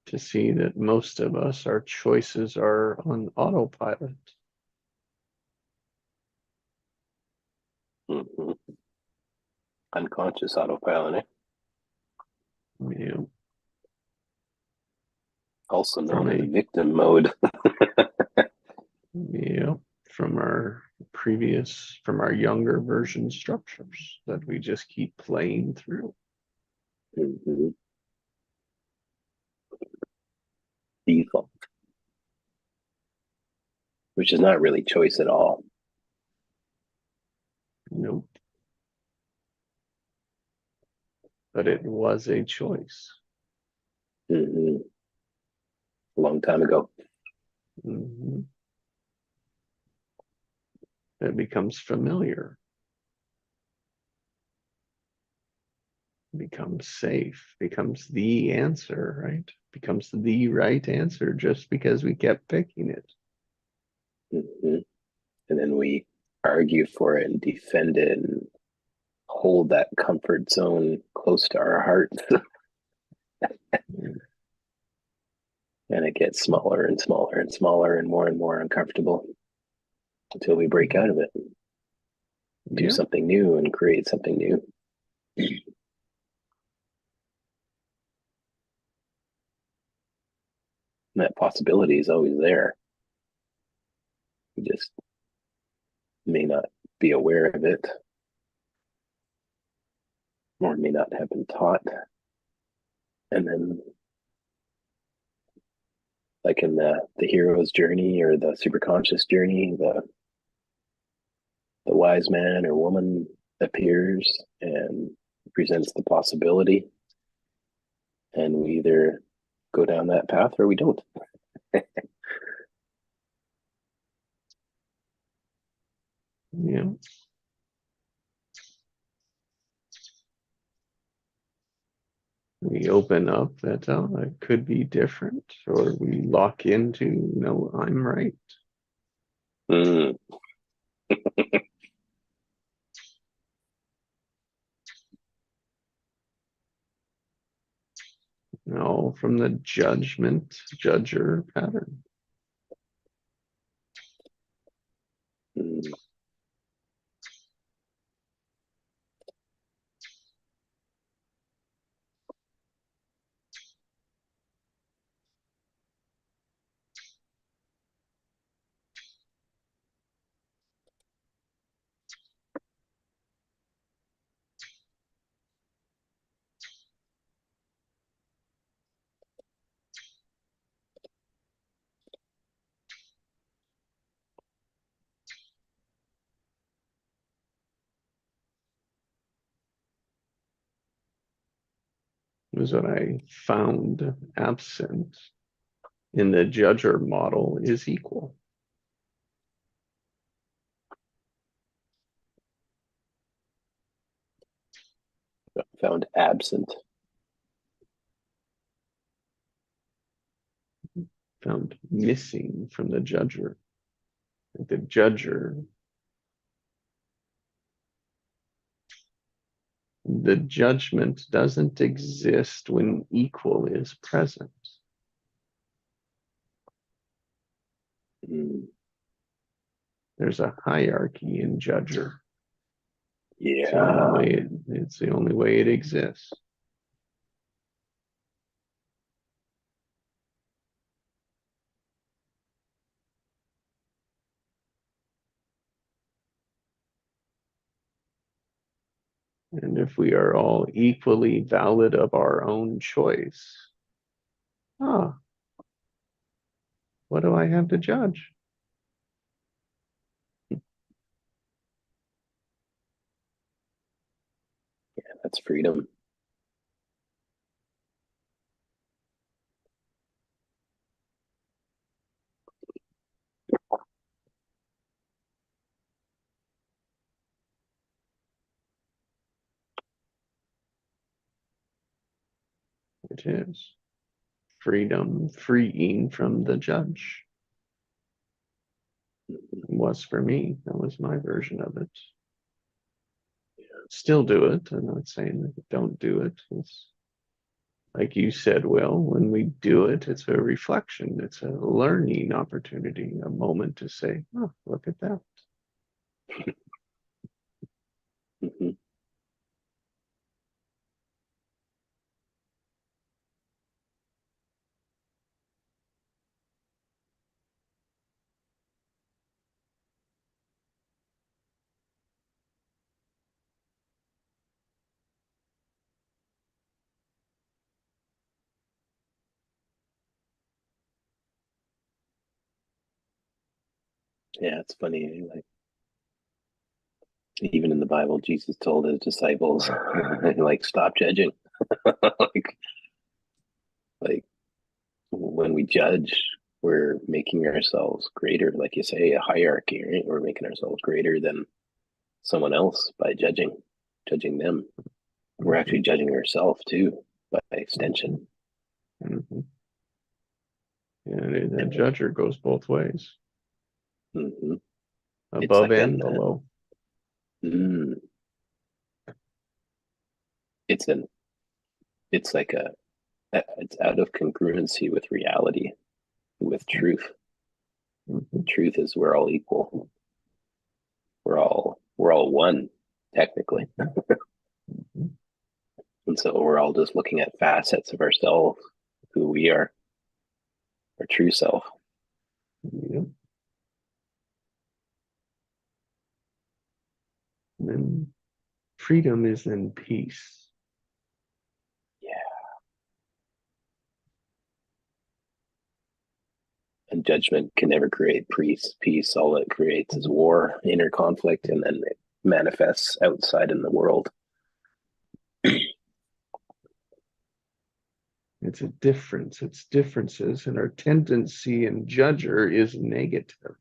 To see that most of us, our choices are on autopilot. Mm-hmm. Unconscious autopilot, Yeah. also From known as a victim mode. yeah, from our from our younger version structures that we just keep playing through. Mm-hmm. Default, which is not really choice at all. Nope. But it was a choice. Mm-hmm. A long time ago. Mm-hmm. It becomes familiar, becomes safe, becomes the answer, right? Becomes the right answer just because we kept picking it. Mm-hmm. And then we argue for it and defend it and hold that comfort zone close to our hearts. And it gets smaller and smaller and smaller and more uncomfortable until we break out of it, do Yeah. something new and create something new. And that possibility is always there. We just may not be aware of it or may not have been taught. And then, like in the hero's journey or the superconscious journey, the wise man or woman appears and presents the possibility, and we either go down that path or we don't. Yeah. We open up that, oh, it could be different, or we lock into, no, I'm right. Mm. No, from the judger pattern. Mm. Was what I found absent in the judger model is equal. Found absent. Found missing from the judger. The judger, the judgment doesn't exist when equal is present. Mm. There's a hierarchy in judger. Yeah. It's the only way it exists. And if we are all equally valid of our own choice, ah, what do I have to judge? That's freedom. It is. freedom, freeing from the judge. It was for me. That was my version of it. Still do it. I'm not saying that don't do it. It's like you said, Will, when we do it, it's a reflection. It's a learning opportunity, a moment to say, oh, look at that. Mm-hmm. Yeah, it's funny. Like even in the Bible, Jesus told his disciples, like, stop judging. like, like when we judge, we're making ourselves greater. Like you say, a hierarchy, right? We're making ourselves greater than someone else by judging them. We're actually judging ourselves too, by extension. Mm-hmm. And the judger goes both ways. Mm-hmm. Above like and below. It's like it's out of congruency with reality, with truth. Mm-hmm. Truth is we're all equal. We're all one, technically. Mm-hmm. And so we're all just looking at facets of ourselves, who we are, our true self. Yeah. And then freedom is then peace. Yeah. And judgment can never create peace. Peace, all it creates is war, inner conflict, and then it manifests outside in the world. It's a difference. It's differences, and our tendency in judger is negative.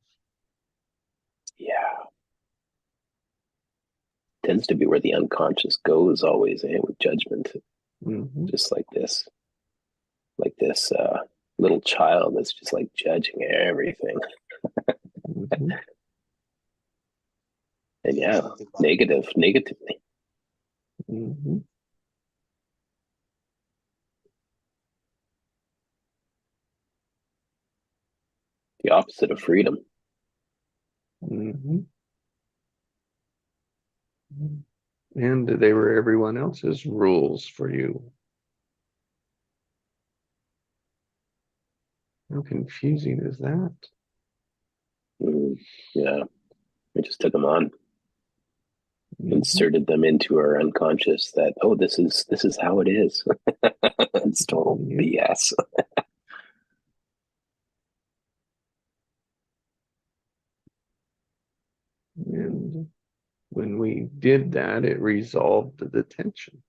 Yeah. Tends to be where the unconscious goes always, with judgment. Mm-hmm. Just like this little child that's just like judging everything. Mm-hmm. And yeah, negatively. Mm-hmm. The opposite of freedom. Mm-hmm. And they were everyone else's rules for you. How confusing is that? Yeah, we just took them on, Mm-hmm. inserted them into our unconscious. That this is how it is. It's total BS. And when we did that, it resolved the tension.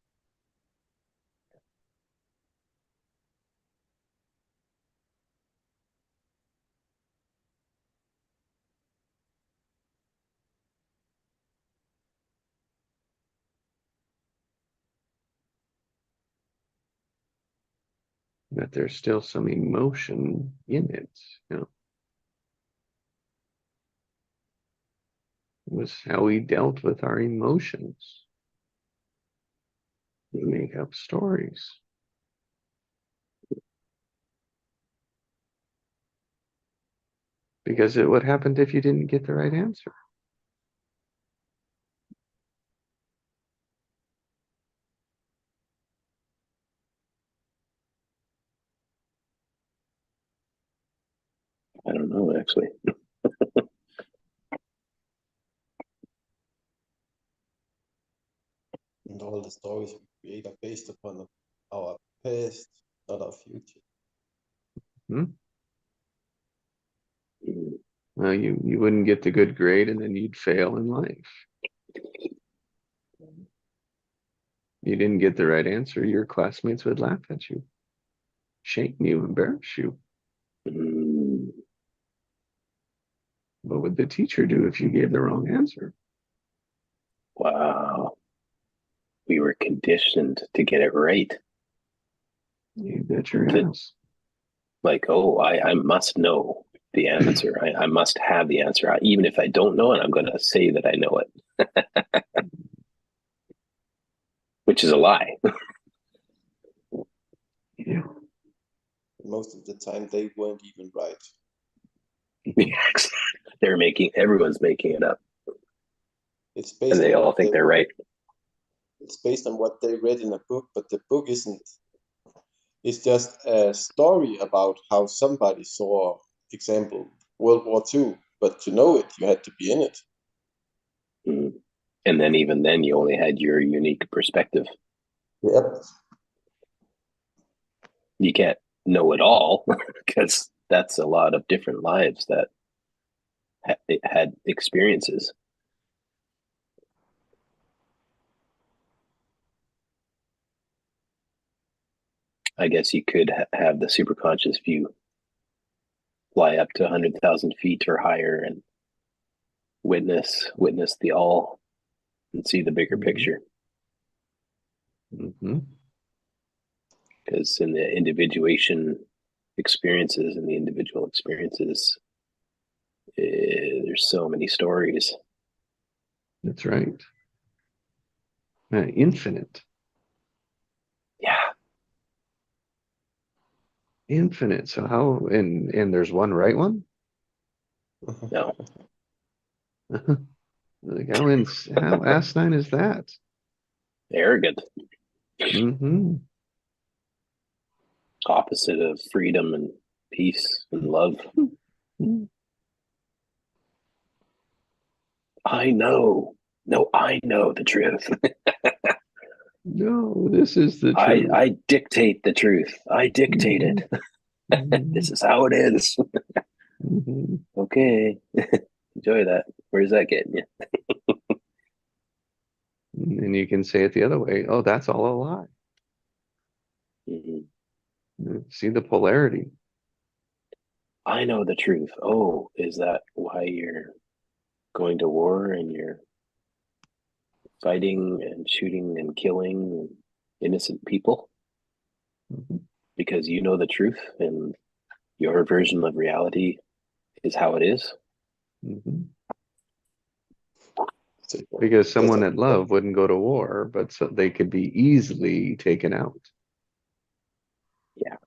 But there's still some emotion in it, you know. It was how we dealt with our emotions. We make up stories. Because what happened if you didn't get the right answer? I don't know, actually. And all the stories we create are based upon our past, not our future. Well, you wouldn't get the good grade and then you'd fail in life. You didn't get the right answer, your classmates would laugh at you, shame you, embarrass you. What would the teacher do if you gave the wrong answer? Wow. We were conditioned to get it right. You bet your ass. Like, oh, I must know the answer. I must have the answer. Even if I don't know it, I'm going to say that I know it, which is a lie. Yeah. Most of the time, they weren't even right. Everyone's making it up, It's and based they on all what think they're right. it's based on what they read in a book, but the book isn't. It's just a story about how somebody saw, example, World War II. But to know it, you had to be in it. Mm. And then even then, you only had your unique perspective. Yep. You can't know it all because that's a lot of different lives that had experiences. I guess you could have the superconscious view, fly up to 100,000 feet or higher, and witness the all and see the bigger picture. Mm-hmm. Because in the individuation experiences and the individual experiences, there's so many stories. That's right. Infinite. Yeah. Infinite. So how and there's one right one? No. Like how asinine is that? Arrogant. Mm-hmm. Opposite of freedom and peace and love. I know. No, I know the truth. No, this is the truth. I dictate the truth. I dictate it. Mhm. This is how it is. Mhm. Okay. Enjoy that. Where's that getting you? And you can say it the other way. Oh, that's all a lie. See the polarity. I know the truth. Oh, is that why you're going to war and you're fighting and shooting and killing innocent people? Mhm. Because you know the truth and your version of reality is how it is? Mhm. So, Because just someone like, that love wouldn't go to war, but so they could be easily taken out. Yeah.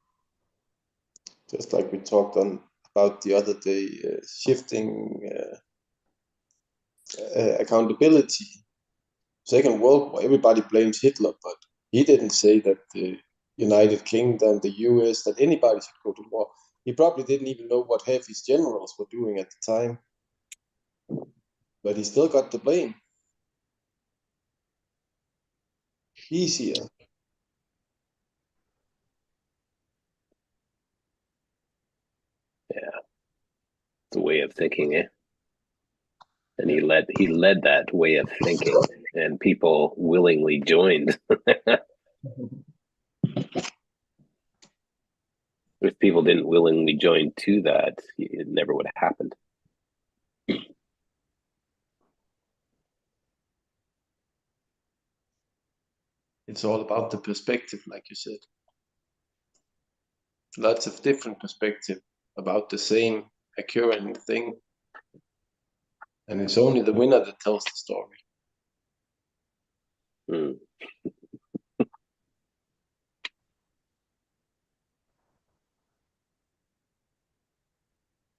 just like we talked on about the other day, shifting accountability. Second World War, everybody blames Hitler, but he didn't say that the United Kingdom, the US, that anybody should go to war. He probably didn't even know what half his generals were doing at the time, but he still got the blame. Easier. Yeah. It's a way of thinking, eh? And he led that way of thinking and people willingly joined. If people didn't willingly join to that, it never would have happened. It's all about the perspective, like you said. Lots of different perspective about the same occurring thing. And it's only the winner that tells the story. Mm.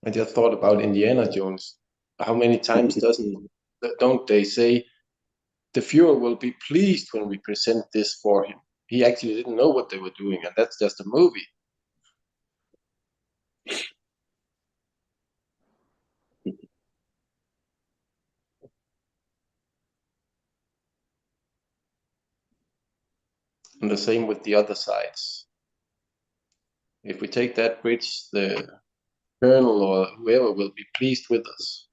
I just thought about Indiana Jones. How many times don't they say the Fuhrer will be pleased when we present this for him? He actually didn't know what they were doing, and that's just a movie. And the same with the other sides. If we take that bridge, the colonel or whoever will be pleased with us.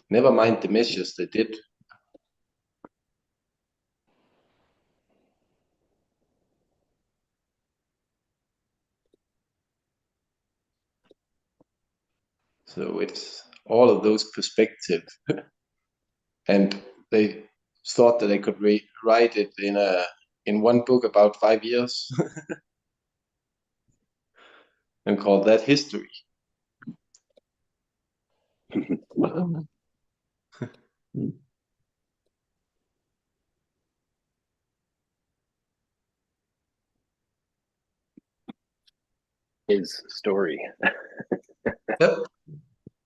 Never mind the measures they did. So it's all of those perspectives. And they thought that they could write it in a in one book about 5 years and call that history. Well, His story. Yep.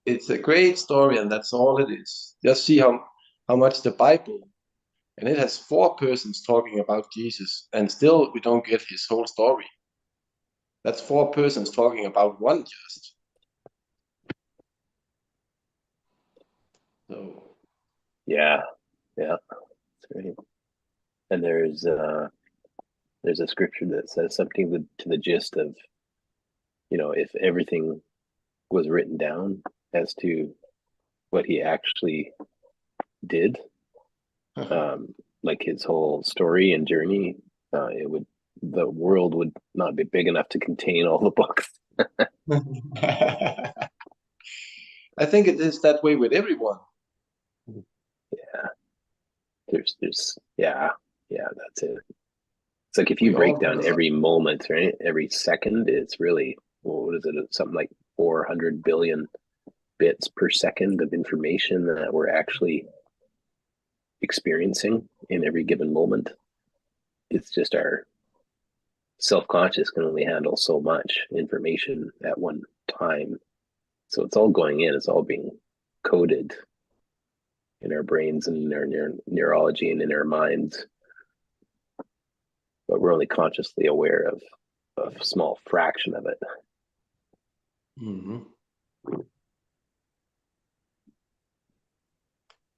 It's a great story, and that's all it is. Just see how much the Bible, and it has 4 persons talking about Jesus, and still we don't get his whole story. That's 4 persons talking about one just. So Yeah. That's right. And there's a scripture that says something to the gist of, if everything was written down as to what he actually did, like his whole story and journey, the world would not be big enough to contain all the books. I think it is that way with everyone. Yeah. That's it. It's like if We you break all down every moment, right? Every second, it's really, what is it? Something like 400 billion bits per second of information that we're actually experiencing in every given moment. It's just our self-conscious can only handle so much information at one time. So it's all going in, it's all being coded in our brains and in our neurology and in our minds. But we're only consciously aware of a small fraction of it. Mm-hmm.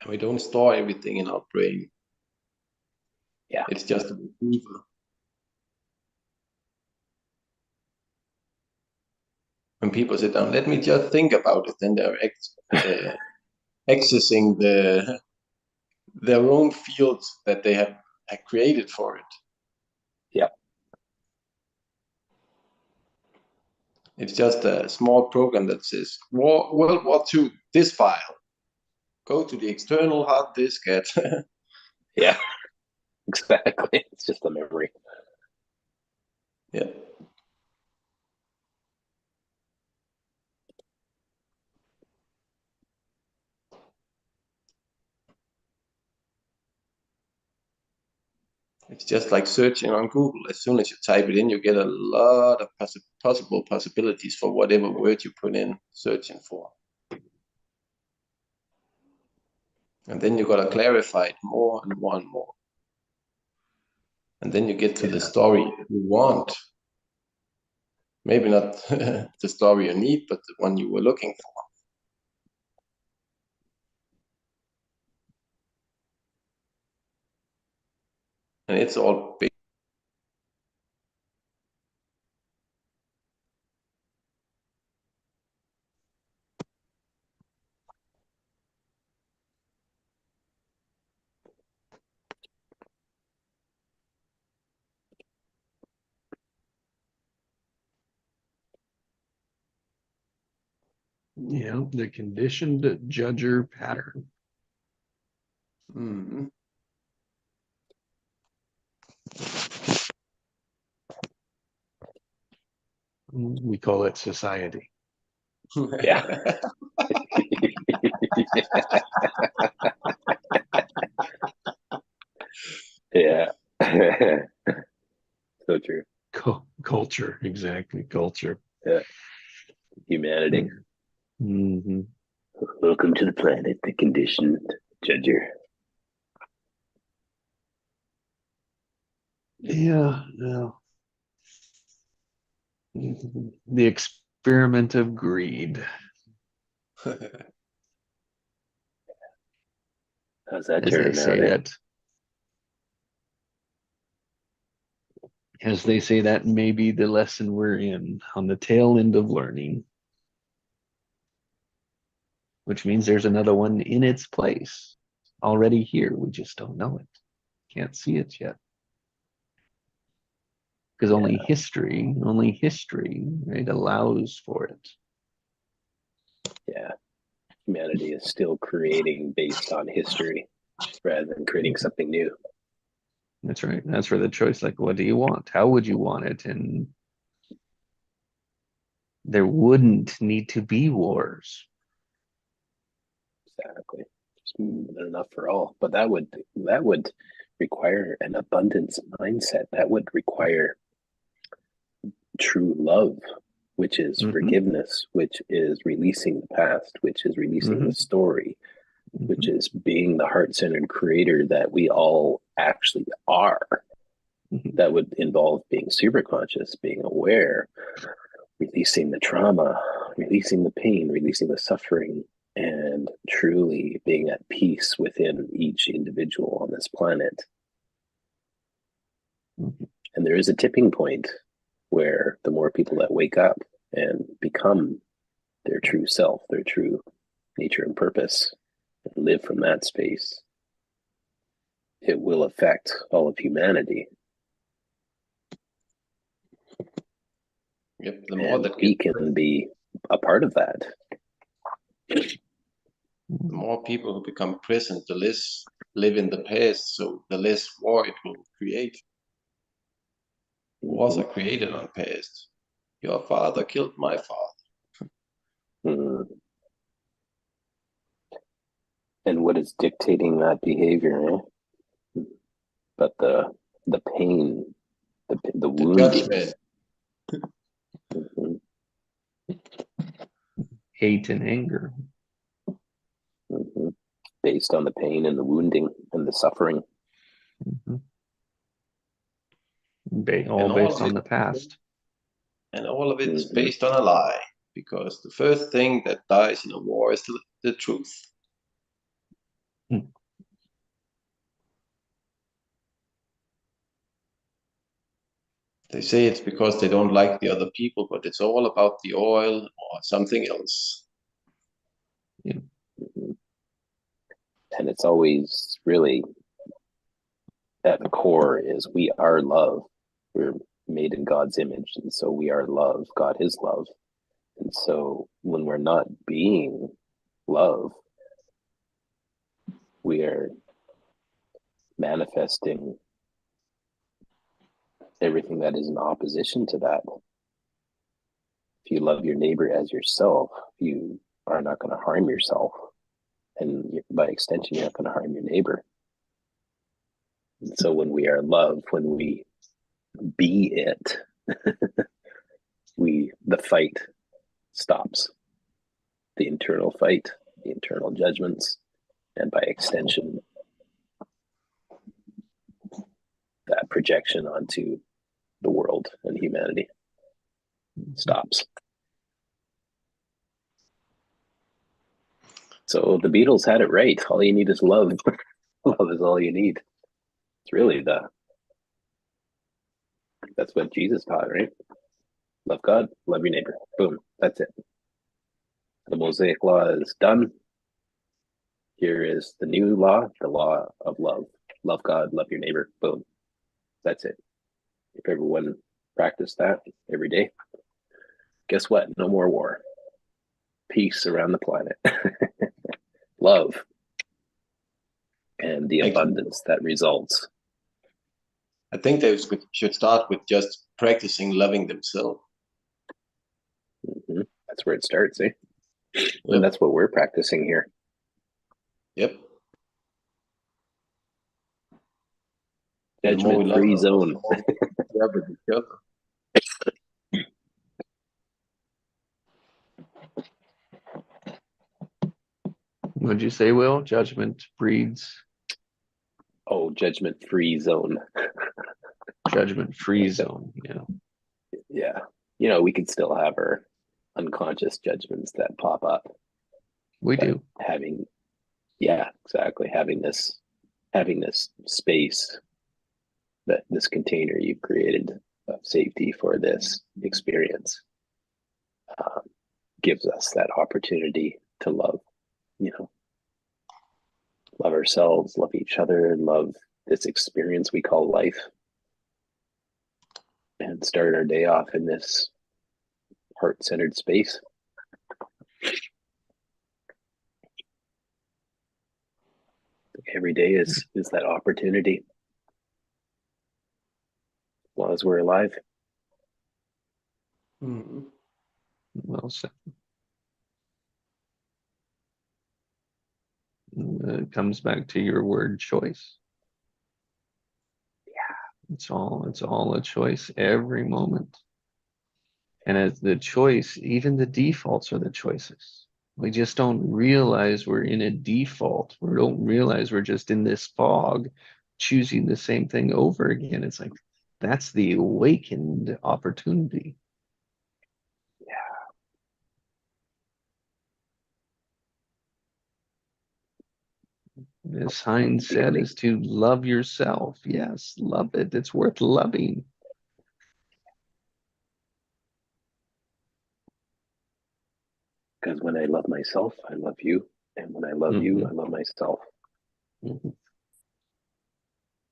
And we don't store everything in our brain. Yeah. It's just a retriever. When people sit down, let me just think about it, then they're accessing their own fields that they have created for it. Yeah. It's just a small program that says World War II, this file. Go to the external hard disk at. Yeah, exactly. It's just a memory. Yeah. It's just like searching on Google. As soon as you type it in, you get a lot of possible possibilities for whatever word you put in searching for. And then you got to clarify it more and more and more. And then you get to the story you want. Maybe not the story you need, but the one you were looking for. And it's all big. Yeah, the conditioned judger pattern. Mm-hmm. We call it society. Yeah. Yeah. So true. Culture, exactly. Culture. Yeah. Humanity. Mm-hmm. Welcome to the planet, the conditioned judger. Yeah, no. The experiment of greed. How's that As they turning say out? that. As they say, that may be the lesson we're in on the tail end of learning. Which means there's another one in its place already here. We just don't know it. Can't see it yet. Because only history, right, allows for it. Yeah. Humanity is still creating based on history rather than creating something new. That's right. That's where the choice, like, what do you want? How would you want it? And there wouldn't need to be wars. Exactly. Just enough for all. But that would require an abundance mindset. That would require true love, which is forgiveness, which is releasing the past, which is releasing the story, which is being the heart-centered creator that we all actually are. That would involve being super conscious, being aware, releasing the trauma, releasing the pain, releasing the suffering, and truly being at peace within each individual on this planet. And there is a tipping point where the more people that wake up and become their true self, their true nature and purpose, and live from that space, it will affect all of humanity. Yep, the more that we can be a part of that. The more people who become present, the less live in the past, so the less war it will create. Wars are created on past. Your father killed my father. And what is dictating that behavior? But the pain, the wounding. Hate and anger. Based on the pain and the wounding and the suffering. All based on the past. And all of it is based on a lie, because the first thing that dies in a war is the truth. They say it's because they don't like the other people, but it's all about the oil or something else. And it's always really at the core is we are love. We're made in God's image, and so we are love. God is love. And so when we're not being love, we are manifesting everything that is in opposition to that. If you love your neighbor as yourself, you are not going to harm yourself. And by extension, you're not going to harm your neighbor. And so when we are love, when we be it, the fight stops. The internal fight, the internal judgments, and by extension, that projection onto the world and humanity stops. So the Beatles had it right. All you need is love. Love is all you need. It's really that's what Jesus taught, right? Love God, love your neighbor. Boom, that's it. The Mosaic law is done. Here is the new law, the law of love. Love God, love your neighbor. Boom. That's it. If everyone practiced that every day, guess what? No more war. Peace around the planet. Love. And the abundance that results. I think they should start with just practicing loving themselves. That's where it starts, eh? Yep. And that's what we're practicing here. Yep. Judgment-free zone. With each other. What'd you say, Will? Judgment breeds? Oh, judgment-free zone. Judgment-free zone, yeah. Yeah. We could still have our unconscious judgments that pop up. We do. Exactly. Having this space, this container you've created of safety for this experience gives us that opportunity to love, love ourselves, love each other, love this experience we call life, and start our day off in this heart-centered space. Every day is that opportunity. long as we're alive. Mhm. Well said. It comes back to your word choice. Yeah. It's all a choice every moment. And as the choice, even the defaults are the choices. We just don't realize we're in a default. We don't realize we're just in this fog, choosing the same thing over again. It's like, that's the awakened opportunity. As Heinz said, is to love yourself. Yes, love it. It's worth loving. Because when I love myself, I love you. And when I love you, I love myself. Mhm.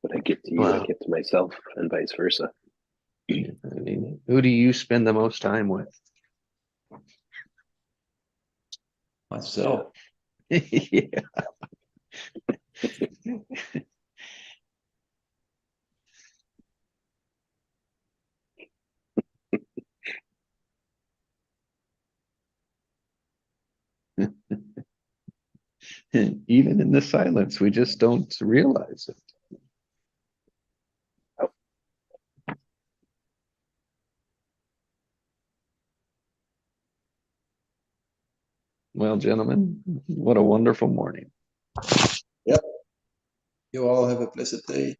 When I give to you, I Wow. give to myself, and vice versa. I mean, who do you spend the most time with? Myself. Yeah. Even in the silence, we just don't realize it. Well, gentlemen, what a wonderful morning. Yep. You all have a blessed day.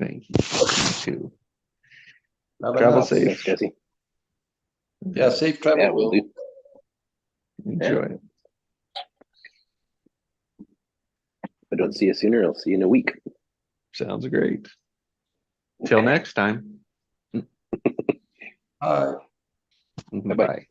Thank you. You too. Not Travel enough. safe. Thanks, Jesse. Yeah, safe travel. Yeah, we'll do. Enjoy it. If I don't see you sooner, I'll see you in a week. Sounds great. Till next time. Bye. Bye-bye. Bye.